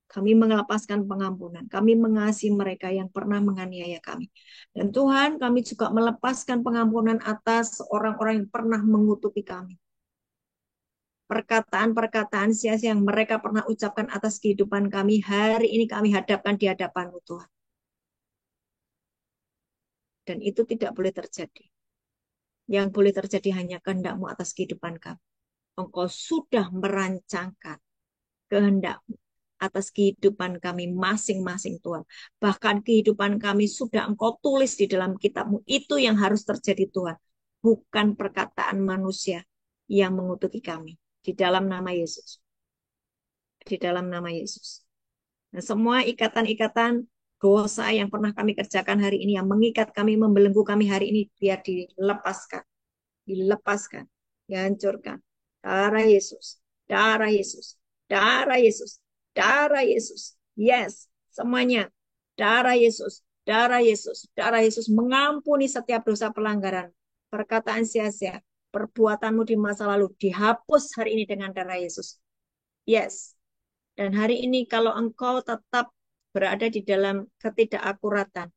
Kami melepaskan pengampunan. Kami mengasihi mereka yang pernah menganiaya kami. Dan Tuhan, kami juga melepaskan pengampunan atas orang-orang yang pernah mengutuki kami. Perkataan-perkataan sia-sia yang mereka pernah ucapkan atas kehidupan kami, hari ini kami hadapkan di hadapan-Mu, Tuhan. Dan itu tidak boleh terjadi. Yang boleh terjadi hanya kehendak-Mu atas kehidupan kami. Engkau sudah merancangkan kehendak-Mu atas kehidupan kami masing-masing, Tuhan. Bahkan kehidupan kami sudah Engkau tulis di dalam kitab-Mu. Itu yang harus terjadi, Tuhan. Bukan perkataan manusia yang mengutuki kami. Di dalam nama Yesus. Di dalam nama Yesus. Nah, semua ikatan-ikatan dosa yang pernah kami kerjakan hari ini, yang mengikat kami, membelenggu kami hari ini, biar dilepaskan. Dilepaskan. Dihancurkan. Darah Yesus. Darah Yesus. Darah Yesus. Darah Yesus. Yes, semuanya. Darah Yesus. Darah Yesus. Darah Yesus mengampuni setiap dosa pelanggaran. Perkataan sia-sia. Perbuatanmu di masa lalu dihapus hari ini dengan darah Yesus. Yes. Dan hari ini kalau engkau tetap berada di dalam ketidakakuratan,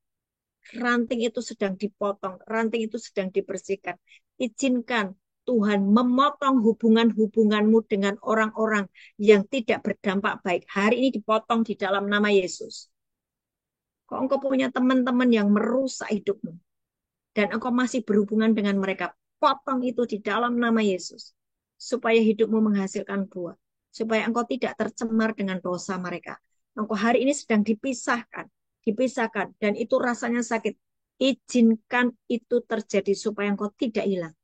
ranting itu sedang dipotong, ranting itu sedang dibersihkan. Izinkan Tuhan memotong hubungan-hubunganmu dengan orang-orang yang tidak berdampak baik. Hari ini dipotong di dalam nama Yesus. Kalau engkau punya teman-teman yang merusak hidupmu, dan engkau masih berhubungan dengan mereka, potong itu di dalam nama Yesus. Supaya hidupmu menghasilkan buah. Supaya engkau tidak tercemar dengan dosa mereka. Engkau hari ini sedang dipisahkan. Dan itu rasanya sakit. Izinkan itu terjadi supaya engkau tidak hilang.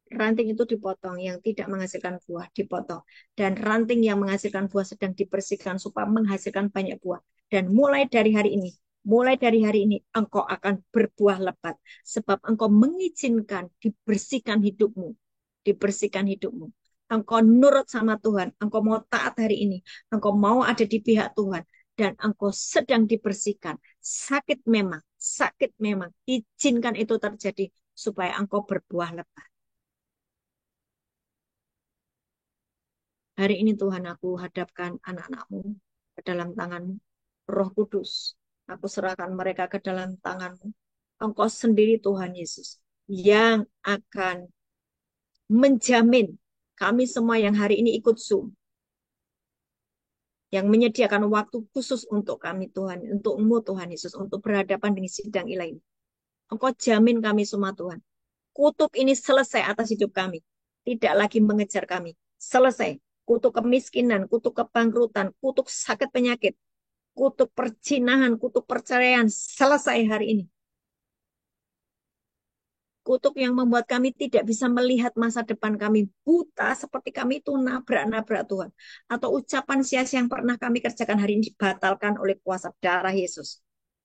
Ranting itu dipotong, yang tidak menghasilkan buah dipotong. Dan ranting yang menghasilkan buah sedang dibersihkan supaya menghasilkan banyak buah. Dan mulai dari hari ini engkau akan berbuah lebat. Sebab engkau mengizinkan dibersihkan hidupmu. Dibersihkan hidupmu. Engkau nurut sama Tuhan. Engkau mau taat hari ini. Engkau mau ada di pihak Tuhan. Dan engkau sedang dibersihkan. Sakit memang. sakit memang. Izinkan itu terjadi supaya engkau berbuah lebat. Hari ini Tuhan, aku hadapkan anak-anakmu ke dalam tangan-Mu. Roh Kudus, aku serahkan mereka ke dalam tangan-Mu. Engkau sendiri Tuhan Yesus yang akan menjamin kami semua yang hari ini ikut Zoom, yang menyediakan waktu khusus untuk kami Tuhan, untuk-Mu Tuhan Yesus, untuk berhadapan dengan sidang ilahi. Engkau jamin kami semua Tuhan. Kutuk ini selesai atas hidup kami. Tidak lagi mengejar kami. Selesai. Kutuk kemiskinan, kutuk kebangkrutan, kutuk sakit penyakit, kutuk perzinahan, kutuk perceraian. Selesai hari ini. Kutuk yang membuat kami tidak bisa melihat masa depan kami. Buta seperti kami itu nabrak-nabrak Tuhan. Atau ucapan sia-sia yang pernah kami kerjakan hari ini dibatalkan oleh kuasa darah Yesus.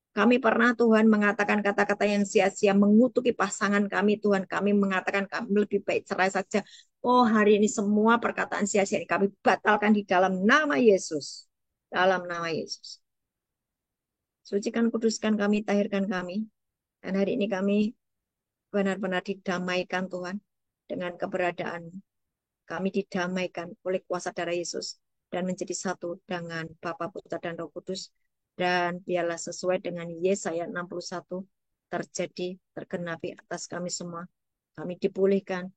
Kami pernah Tuhan mengatakan kata-kata yang sia-sia, mengutuki pasangan kami Tuhan. Kami mengatakan kami lebih baik cerai saja. Oh hari ini semua perkataan sia-sia ini kami batalkan di dalam nama Yesus. Dalam nama Yesus. Sucikan, kuduskan kami, tahirkan kami. Dan hari ini kami benar-benar didamaikan Tuhan dengan keberadaan. Kami didamaikan oleh kuasa darah Yesus dan menjadi satu dengan Bapa, Putra, dan Roh Kudus. Dan biarlah sesuai dengan Yesaya 61 terjadi, tergenapi atas kami semua. Kami dipulihkan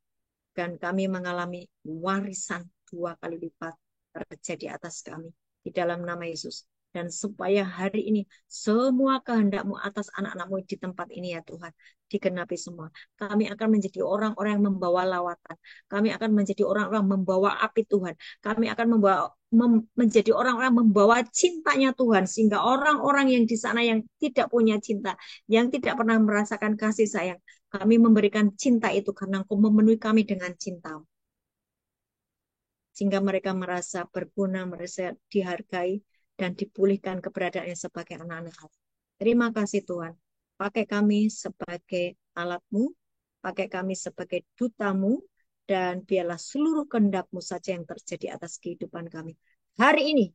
dan kami mengalami warisan 2 kali lipat terjadi atas kami di dalam nama Yesus. Dan supaya hari ini semua kehendak-Mu atas anak-anak-Mu di tempat ini ya Tuhan, digenapi semua. Kami akan menjadi orang-orang yang membawa lawatan. Kami akan menjadi orang-orang membawa api Tuhan. Kami akan menjadi orang-orang membawa cintanya Tuhan. Sehingga orang-orang yang di sana yang tidak punya cinta, yang tidak pernah merasakan kasih sayang, kami memberikan cinta itu karena Engkau memenuhi kami dengan cinta-Mu. Sehingga mereka merasa berguna, merasa dihargai, dan dipulihkan keberadaannya sebagai anak-anak Allah. Terima kasih Tuhan. Pakai kami sebagai alat-Mu, pakai kami sebagai duta-Mu, dan biarlah seluruh kehendak-Mu saja yang terjadi atas kehidupan kami. Hari ini,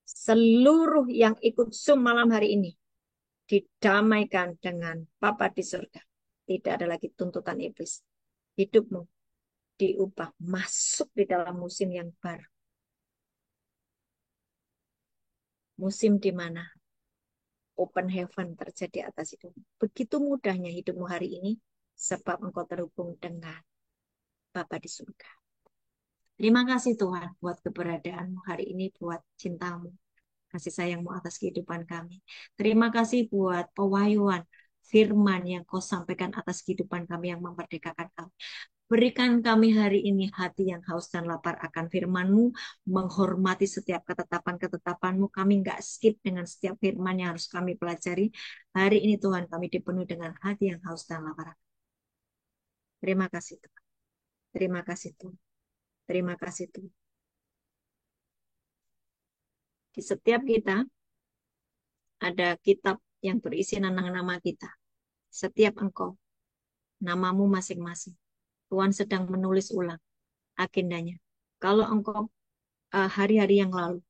seluruh yang ikut Zoom malam hari ini, didamaikan dengan Bapa di surga. Tidak ada lagi tuntutan iblis. Hidupmu diubah, masuk di dalam musim yang baru. Musim di mana open heaven terjadi atas hidupmu. Begitu mudahnya hidupmu hari ini, sebab engkau terhubung dengan Bapa di surga. Terima kasih Tuhan buat keberadaanmu hari ini, buat cintamu, kasih sayangmu atas kehidupan kami. Terima kasih buat pewahyuan firman yang kau sampaikan atas kehidupan kami yang memerdekakan kami. Berikan kami hari ini hati yang haus dan lapar akan firman-Mu, menghormati setiap ketetapan-ketetapan-Mu. Kami nggak skip dengan setiap firman yang harus kami pelajari. Hari ini Tuhan kami dipenuhi dengan hati yang haus dan lapar. Terima kasih Tuhan. Terima kasih Tuhan. Terima kasih Tuhan. Di setiap kita ada kitab yang berisi nama kita. Setiap engkau, namamu masing-masing. Tuhan sedang menulis ulang agendanya. Kalau engkau hari-hari yang lalu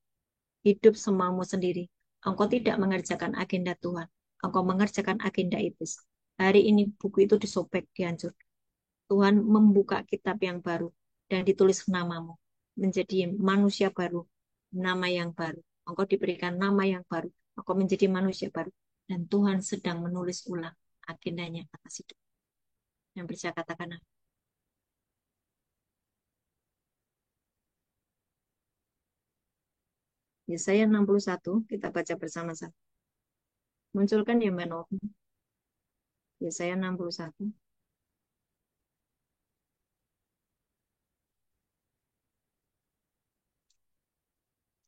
hidup semaumu sendiri, engkau tidak mengerjakan agenda Tuhan, engkau mengerjakan agenda iblis. Hari ini buku itu disobek, dihancur. Tuhan membuka kitab yang baru dan ditulis namamu menjadi manusia baru, nama yang baru. Engkau diberikan nama yang baru, engkau menjadi manusia baru, dan Tuhan sedang menulis ulang agendanya atas hidup. Yang bisa katakan apa? Yesaya 61, kita baca bersama-sama. Munculkan ya Mbak Novi. Yesaya 61.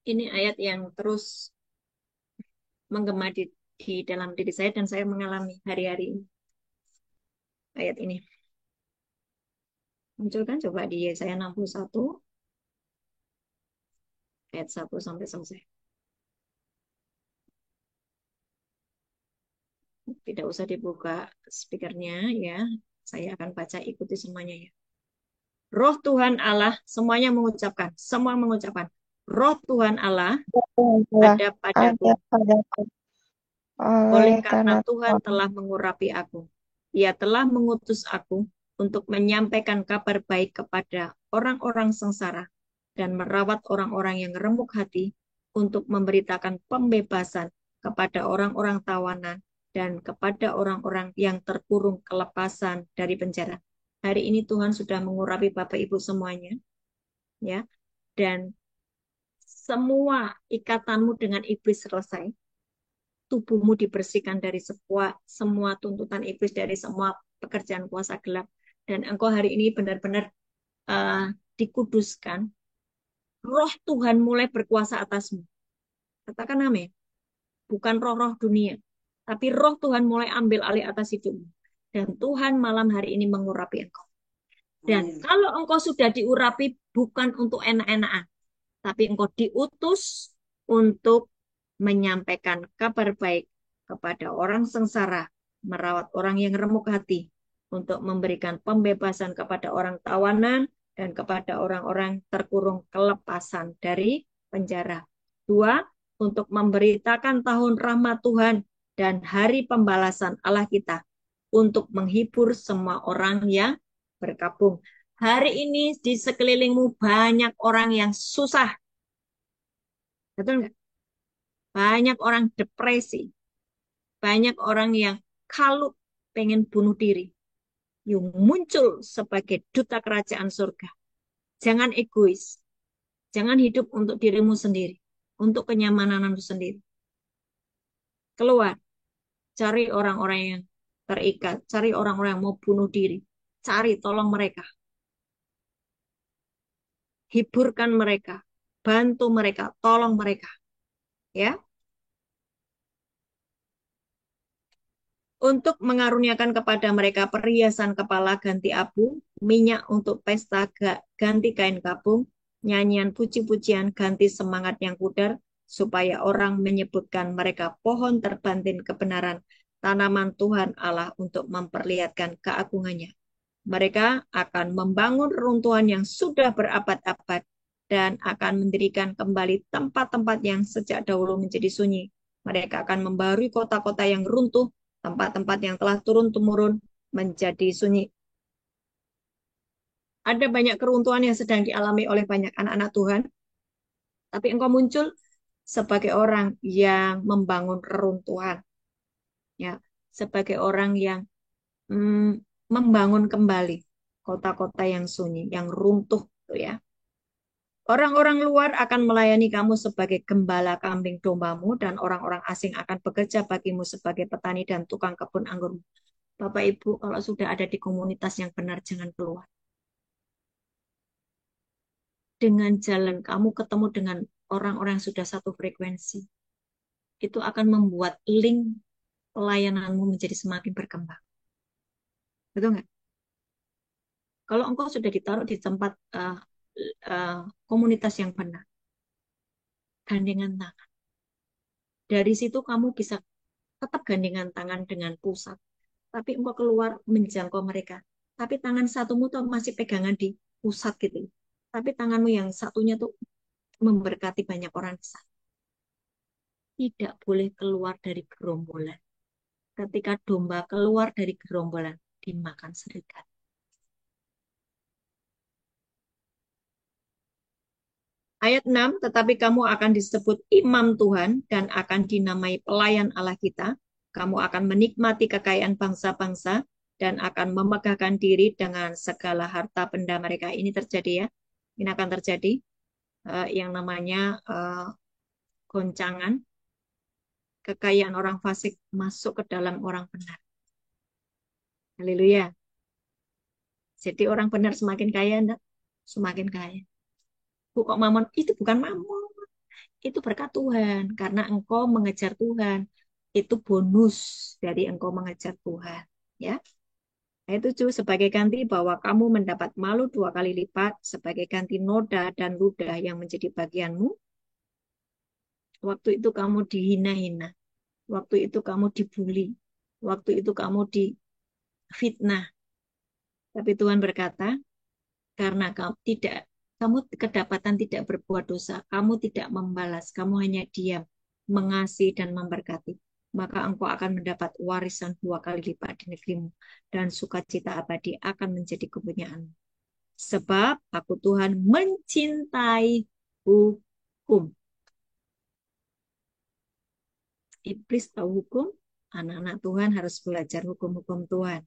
Ini ayat yang terus menggema di dalam diri saya dan saya mengalami hari-hari ini. Ayat ini. Munculkan coba di Yesaya 61 ayat 1 sampai selesai. Tidak usah dibuka speakernya ya. Saya akan baca, ikuti semuanya ya. Roh Tuhan Allah, semuanya mengucapkan, semua mengucapkan. Roh Tuhan Allah ada padaku. Oleh oleh karena karena Tuhan Tuhan telah mengurapi aku. Ia telah mengutus aku untuk menyampaikan kabar baik kepada orang-orang sengsara dan merawat orang-orang yang remuk hati, untuk memberitakan pembebasan kepada orang-orang tawanan dan kepada orang-orang yang terkurung kelepasan dari penjara. Hari ini Tuhan sudah mengurapi Bapak Ibu semuanya, ya, dan semua ikatanmu dengan iblis selesai. Tubuhmu dibersihkan dari semua tuntutan iblis, dari semua pekerjaan kuasa gelap, dan engkau hari ini benar-benar dikuduskan. Roh Tuhan mulai berkuasa atasmu. Katakan amin. Bukan roh-roh dunia, tapi roh Tuhan mulai ambil alih atas hidupmu. Dan Tuhan malam hari ini mengurapi engkau. Dan kalau engkau sudah diurapi, bukan untuk enak-enakan, tapi engkau diutus untuk menyampaikan kabar baik kepada orang sengsara, merawat orang yang remuk hati, untuk memberikan pembebasan kepada orang tawanan dan kepada orang-orang terkurung kelepasan dari penjara. 2, untuk memberitakan tahun rahmat Tuhan dan hari pembalasan Allah kita, untuk menghibur semua orang yang berkabung. Hari ini di sekelilingmu banyak orang yang susah. Betul nggak? Banyak orang depresi. Banyak orang yang kalut, pengen bunuh diri. You muncul sebagai duta kerajaan surga. Jangan egois. Jangan hidup untuk dirimu sendiri. Untuk kenyamananmu sendiri. Keluar. Cari orang-orang yang terikat. Cari orang-orang yang mau bunuh diri. Cari, tolong mereka. Hiburkan mereka. Bantu mereka. Tolong mereka. Ya. Untuk mengaruniakan kepada mereka perhiasan kepala ganti abu, minyak untuk pesta ganti kain kapung, nyanyian puji-pujian ganti semangat yang pudar, supaya orang menyebutkan mereka pohon terbantin kebenaran, tanaman Tuhan Allah untuk memperlihatkan keagungannya. Mereka akan membangun reruntuhan yang sudah berabad-abad dan akan mendirikan kembali tempat-tempat yang sejak dahulu menjadi sunyi. Mereka akan membarui kota-kota yang runtuh, tempat-tempat yang telah turun-temurun menjadi sunyi. Ada banyak keruntuhan yang sedang dialami oleh banyak anak-anak Tuhan, tapi engkau muncul sebagai orang yang membangun reruntuhan, ya, sebagai orang yang membangun kembali kota-kota yang sunyi, yang runtuh, ya. Orang-orang luar akan melayani kamu sebagai gembala kambing dombamu, dan orang-orang asing akan bekerja bagimu sebagai petani dan tukang kebun anggur. Bapak Ibu, kalau sudah ada di komunitas yang benar, jangan keluar. Dengan jalan kamu ketemu dengan orang-orang yang sudah satu frekuensi, itu akan membuat link pelayananmu menjadi semakin berkembang. Betul nggak? Kalau engkau sudah ditaruh di tempat komunitas yang benar, gandengan tangan. Dari situ kamu bisa tetap gandengan tangan dengan pusat, tapi engkau keluar menjangkau mereka. Tapi tangan satumu tuh masih pegangan di pusat gitu. Tapi tanganmu yang satunya tuh memberkati banyak orang di sana. Tidak boleh keluar dari gerombolan. Ketika domba keluar dari gerombolan, dimakan serigala. Ayat 6, tetapi kamu akan disebut imam Tuhan dan akan dinamai pelayan Allah kita. Kamu akan menikmati kekayaan bangsa-bangsa dan akan memegahkan diri dengan segala harta benda mereka. Ini terjadi, ya. Ini akan terjadi yang namanya goncangan. Kekayaan orang fasik masuk ke dalam orang benar. Haleluya. Jadi orang benar semakin kaya, enggak? Semakin kaya. Kok mamon? Itu bukan mamon. Itu berkat Tuhan. Karena engkau mengejar Tuhan. Itu bonus dari engkau mengejar Tuhan. Ya. Ayat 7, sebagai ganti bahwa kamu mendapat malu 2 kali lipat, sebagai ganti noda dan ludah yang menjadi bagianmu. Waktu itu kamu dihina-hina. Waktu itu kamu dibully. Waktu itu kamu difitnah. Tapi Tuhan berkata, karena kamu kedapatan tidak berbuat dosa, kamu tidak membalas, kamu hanya diam, mengasihi dan memberkati. maka engkau akan mendapat warisan 2 kali lipat di negerimu, dan sukacita abadi akan menjadi kepunyaanmu. Sebab aku Tuhan mencintai hukum. Iblis tahu hukum, anak-anak Tuhan harus belajar hukum-hukum Tuhan.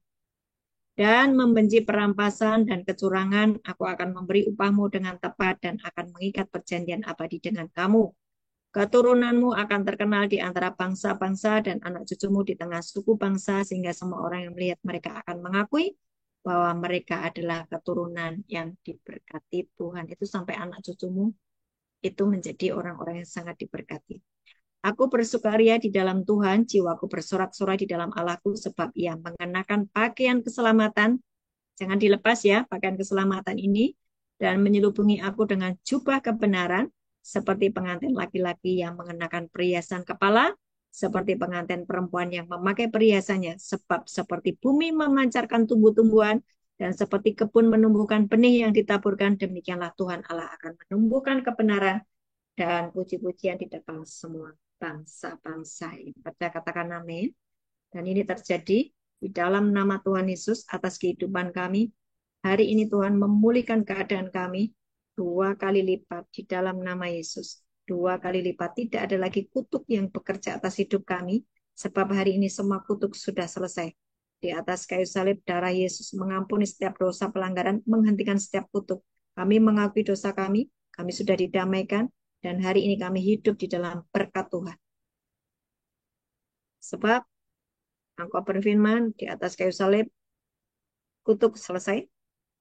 Dan membenci perampasan dan kecurangan, aku akan memberi upahmu dengan tepat dan akan mengikat perjanjian abadi dengan kamu. Keturunanmu akan terkenal di antara bangsa-bangsa dan anak cucumu di tengah suku bangsa, sehingga semua orang yang melihat mereka akan mengakui bahwa mereka adalah keturunan yang diberkati Tuhan. Itu sampai anak cucumu itu menjadi orang-orang yang sangat diberkati. Aku bersukaria di dalam Tuhan, jiwaku bersorak-sorai di dalam Allahku, sebab Ia mengenakan pakaian keselamatan. Jangan dilepas ya pakaian keselamatan ini, dan menyelubungi aku dengan jubah kebenaran, seperti pengantin laki-laki yang mengenakan perhiasan kepala, seperti pengantin perempuan yang memakai perhiasannya, sebab seperti bumi memancarkan tumbuh-tumbuhan, dan seperti kebun menumbuhkan benih yang ditaburkan, demikianlah Tuhan Allah akan menumbuhkan kebenaran dan puji-pujian di depan semua bangsa-bangsa. Percaya katakan amin. Dan ini terjadi di dalam nama Tuhan Yesus atas kehidupan kami. Hari ini Tuhan memulihkan keadaan kami 2 kali lipat di dalam nama Yesus. 2 kali lipat. Tidak ada lagi kutuk yang bekerja atas hidup kami. Sebab hari ini semua kutuk sudah selesai. Di atas kayu salib darah Yesus mengampuni setiap dosa pelanggaran, menghentikan setiap kutuk. Kami mengakui dosa kami sudah didamaikan, dan hari ini kami hidup di dalam berkat Tuhan. Sebab Engkau berfirman di atas kayu salib, kutuk selesai,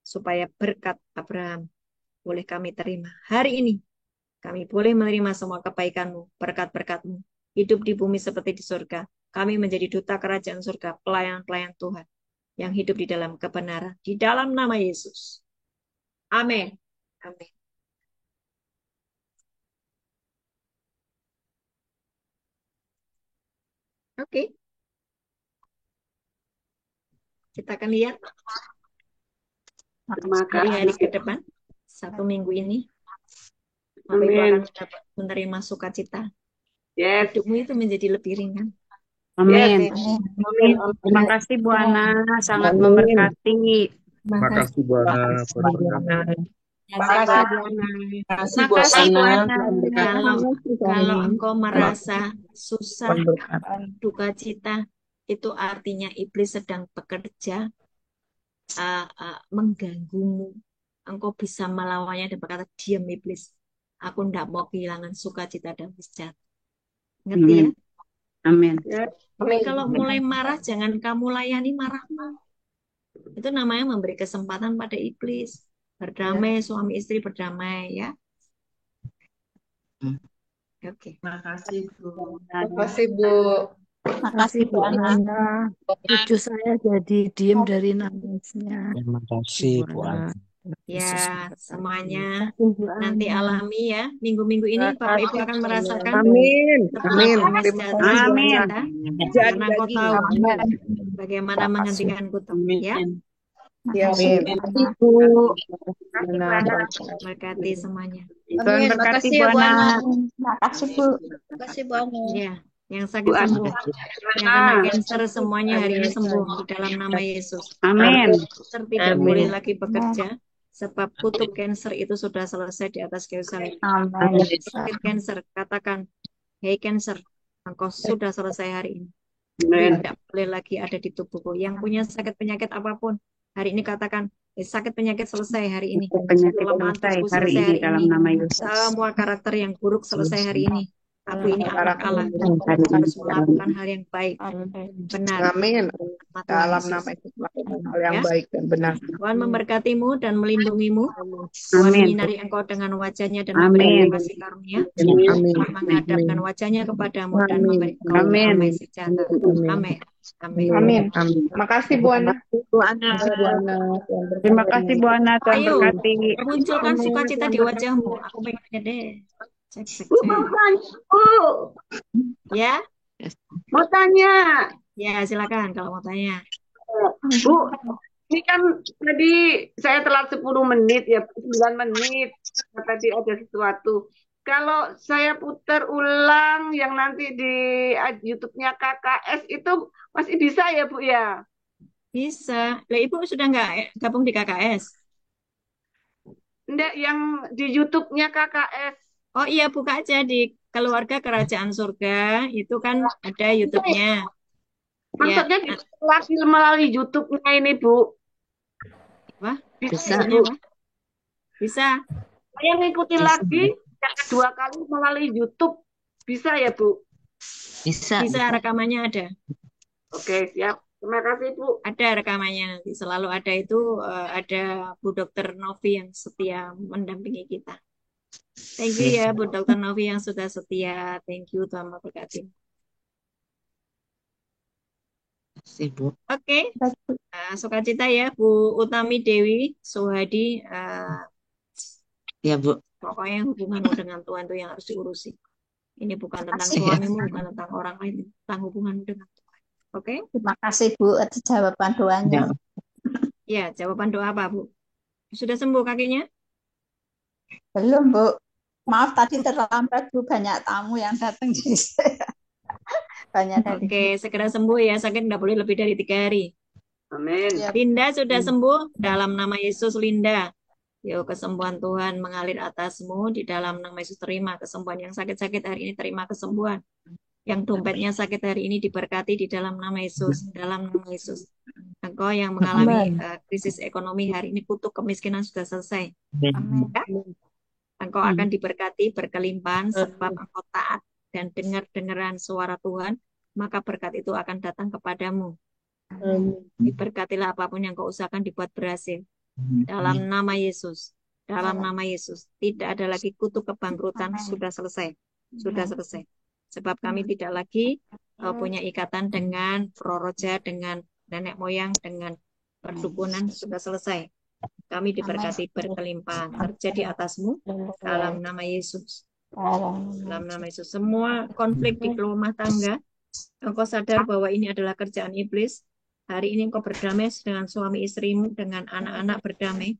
supaya berkat Abraham boleh kami terima. Hari ini kami boleh menerima semua kebaikan-Mu, berkat-berkat-Mu, hidup di bumi seperti di surga. Kami menjadi duta kerajaan surga, pelayan-pelayan Tuhan yang hidup di dalam kebenaran. Di dalam nama Yesus. Amin. Amin. Oke. Kita akan lihat hari-hari ke depan, 1 minggu ini. Bapak Ibu akan dapat menerima sukacita. Yes. Hidupmu itu menjadi lebih ringan. Amin. Amin. Terima kasih Bu Ana, sangat Amin. memberkati. Terima kasih Bu Ana. Terima kasih Bu Ana. Terima kasih Bu Ana. Kalau engkau merasa susah, duka cita, itu artinya iblis sedang bekerja mengganggumu. Engkau bisa melawannya dan berkata, diam iblis. Aku tidak mau kehilangan sukacita dan sejahtera. Ngerti ya? Amin. Tapi kalau mulai marah, jangan kamu layani marahmu. Itu namanya memberi kesempatan pada iblis. Berdamai, suami istri berdamai ya. Oke. Terima kasih Bu. Terima kasih Bu. Makasih Bu Ana. Cucu saya jadi diem dari nangisnya. Terima kasih Bu Ana. Ya, semuanya nanti alami ya. Minggu-minggu ini Bapak Ibu akan merasakan Amin. Amin. Amin. Karena kau tahu bagaimana menghentikan kutuk ya. Amin. Bu. Berkati semuanya. Tuhan berkati Bu Ana. Makasih Bu. Ya, yang sakit sembuh. Yang kena cancer semuanya hari ini sembuh di dalam nama Yesus. Amin. Cancer tidak boleh lagi bekerja. Sebab kutuk cancer itu sudah selesai di atas kayu salib. Sakit cancer, katakan, hei cancer, engkau sudah selesai hari ini. Tidak boleh lagi ada di tubuhku. Yang punya sakit penyakit apapun, hari ini katakan, sakit penyakit selesai hari ini. Penyakit Kelemahan selesai tubuhku hari selesai ini hari dalam ini. nama Yesus. Semua karakter yang buruk selesai hari ini. Aku ini anak Allah. Harus melakukan hal yang baik, benar. Amin. Dalam Yesus. nama Yesus melakukan hal yang Ya. baik dan benar. Tuhan memberkatimu dan melindungimu. Tuhan Amin. menyinari engkau dengan wajahnya dan Amin. memberikan kasih karunia. Amin. Tuhan menghadapkan wajahnya kepadamu dan Amin. memberi engkau Amin. damai sejahtera. Amin. Amin. Amin. Amin. Makasih Bu Ana. Bu Ana. Terima kasih Bu Ana, Tuhan Ayo, berkati. munculkan sukacita di wajahmu. Aku pengen lihat deh. Cek. Ya, Mau tanya. ya silakan kalau mau tanya. Bu, ini kan tadi saya telat 10 menit ya, 9 menit. Tadi ada sesuatu. kalau saya putar ulang yang nanti di YouTube-nya KKS itu masih bisa ya Bu ya? Bisa. Lah, Ibu sudah nggak gabung di KKS? Enggak, yang di YouTube-nya KKS. Oh iya, buka aja di Keluarga Kerajaan Surga. Itu kan ada Bisa ya? YouTube-nya. Ya, Maksudnya lagi melalui YouTube-nya ini Bu. apa? Bisa Bisa. ya, Maksudnya Bu? apa? Bisa. Saya ngikutin Bisa. lagi yang kedua kali melalui YouTube. Bisa ya Bu? Bisa. Bisa, rekamannya ada. Oke, siap. Terima kasih Bu. Ada rekamannya nanti. Selalu ada itu, ada Bu Dokter Novi yang setia mendampingi kita. Thank you ya Bu Dokter Novi yang sudah setia. Thank you, Tuhan memberkati. Sibuk. Oke, sukacita ya Bu Utami Dewi Suhadi. Ya Bu. Pokoknya hubunganmu dengan Tuhan itu yang harus diurusi. Ini bukan tentang Makasih ya. suamimu, bukan tentang orang lain, tentang hubunganmu dengan Tuhan. Oke? Terima kasih Bu atas jawaban doanya. Ya, jawaban doa apa Bu? Sudah sembuh kakinya? Belum Bu. Maaf tadi terlambat Bu, banyak tamu yang datang jadi saya. Banyak dari Oke, segera sembuh ya. Sakit nggak boleh lebih dari 3 hari. Amin. Ya, Linda sudah sembuh dalam nama Yesus. Linda, yuk kesembuhan Tuhan mengalir atasmu di dalam nama Yesus. Terima kesembuhan. Yang sakit-sakit hari ini terima kesembuhan. Yang dompetnya sakit hari ini diberkati di dalam nama Yesus. Dalam nama Yesus. Engkau yang mengalami krisis ekonomi hari ini, kutuk kemiskinan sudah selesai. Amin. Ya? Engkau akan diberkati berkelimpahan sebab engkau taat dan dengar-dengaran suara Tuhan, maka berkat itu akan datang kepadamu. Diberkatilah apapun yang kau usahakan dibuat berhasil. Dalam nama Yesus. Dalam nama Yesus. Tidak ada lagi kutuk kebangkrutan. Sudah selesai. Sudah selesai. Sebab kami tidak lagi punya ikatan dengan proroja, dengan nenek moyang, dengan perdukunan. Sudah selesai. Kami diberkati berkelimpahan. Terjadi atasmu dalam nama Yesus. Dalam nama Yesus. Semua konflik di rumah tangga, engkau sadar bahwa ini adalah kerjaan iblis. Hari ini engkau berdamai dengan suami istrimu, dengan anak-anak berdamai.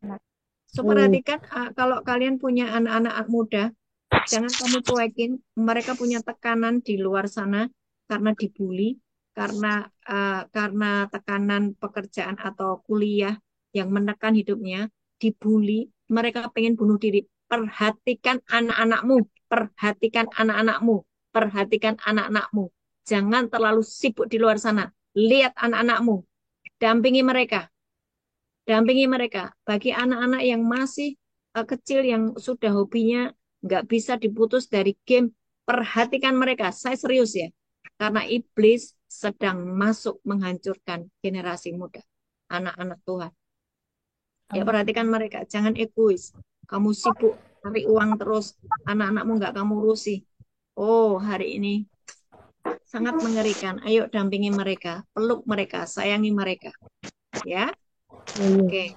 So, perhatikan kalau kalian punya anak-anak muda, jangan kamu cuekin. Mereka punya tekanan di luar sana karena dibully, karena tekanan pekerjaan atau kuliah yang menekan hidupnya, dibully. Mereka pengen bunuh diri. Perhatikan anak-anakmu, perhatikan anak-anakmu, perhatikan anak-anakmu. Jangan terlalu sibuk di luar sana. Lihat anak-anakmu, dampingi mereka. Dampingi mereka. Bagi anak-anak yang masih kecil, yang sudah hobinya nggak bisa diputus dari game, perhatikan mereka. Saya serius ya. Karena iblis sedang masuk menghancurkan generasi muda. Anak-anak Tuhan. Ya, perhatikan mereka. Jangan egois. Kamu sibuk cari uang terus. Anak-anakmu nggak kamu urusi. Oh, hari ini sangat mengerikan. Ayo dampingi mereka. Peluk mereka. Sayangi mereka. Ya. Oke.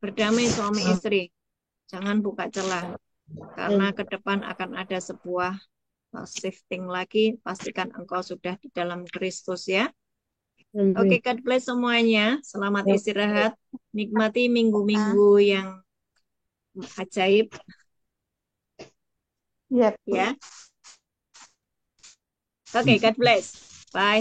Berdamai suami istri. Jangan buka celah. Karena ke depan akan ada sebuah shifting lagi. Pastikan engkau sudah di dalam Kristus ya. Oke, God bless semuanya. Selamat istirahat. Nikmati minggu-minggu yang ajaib. Ya, Ya. Oke, God bless. Bye.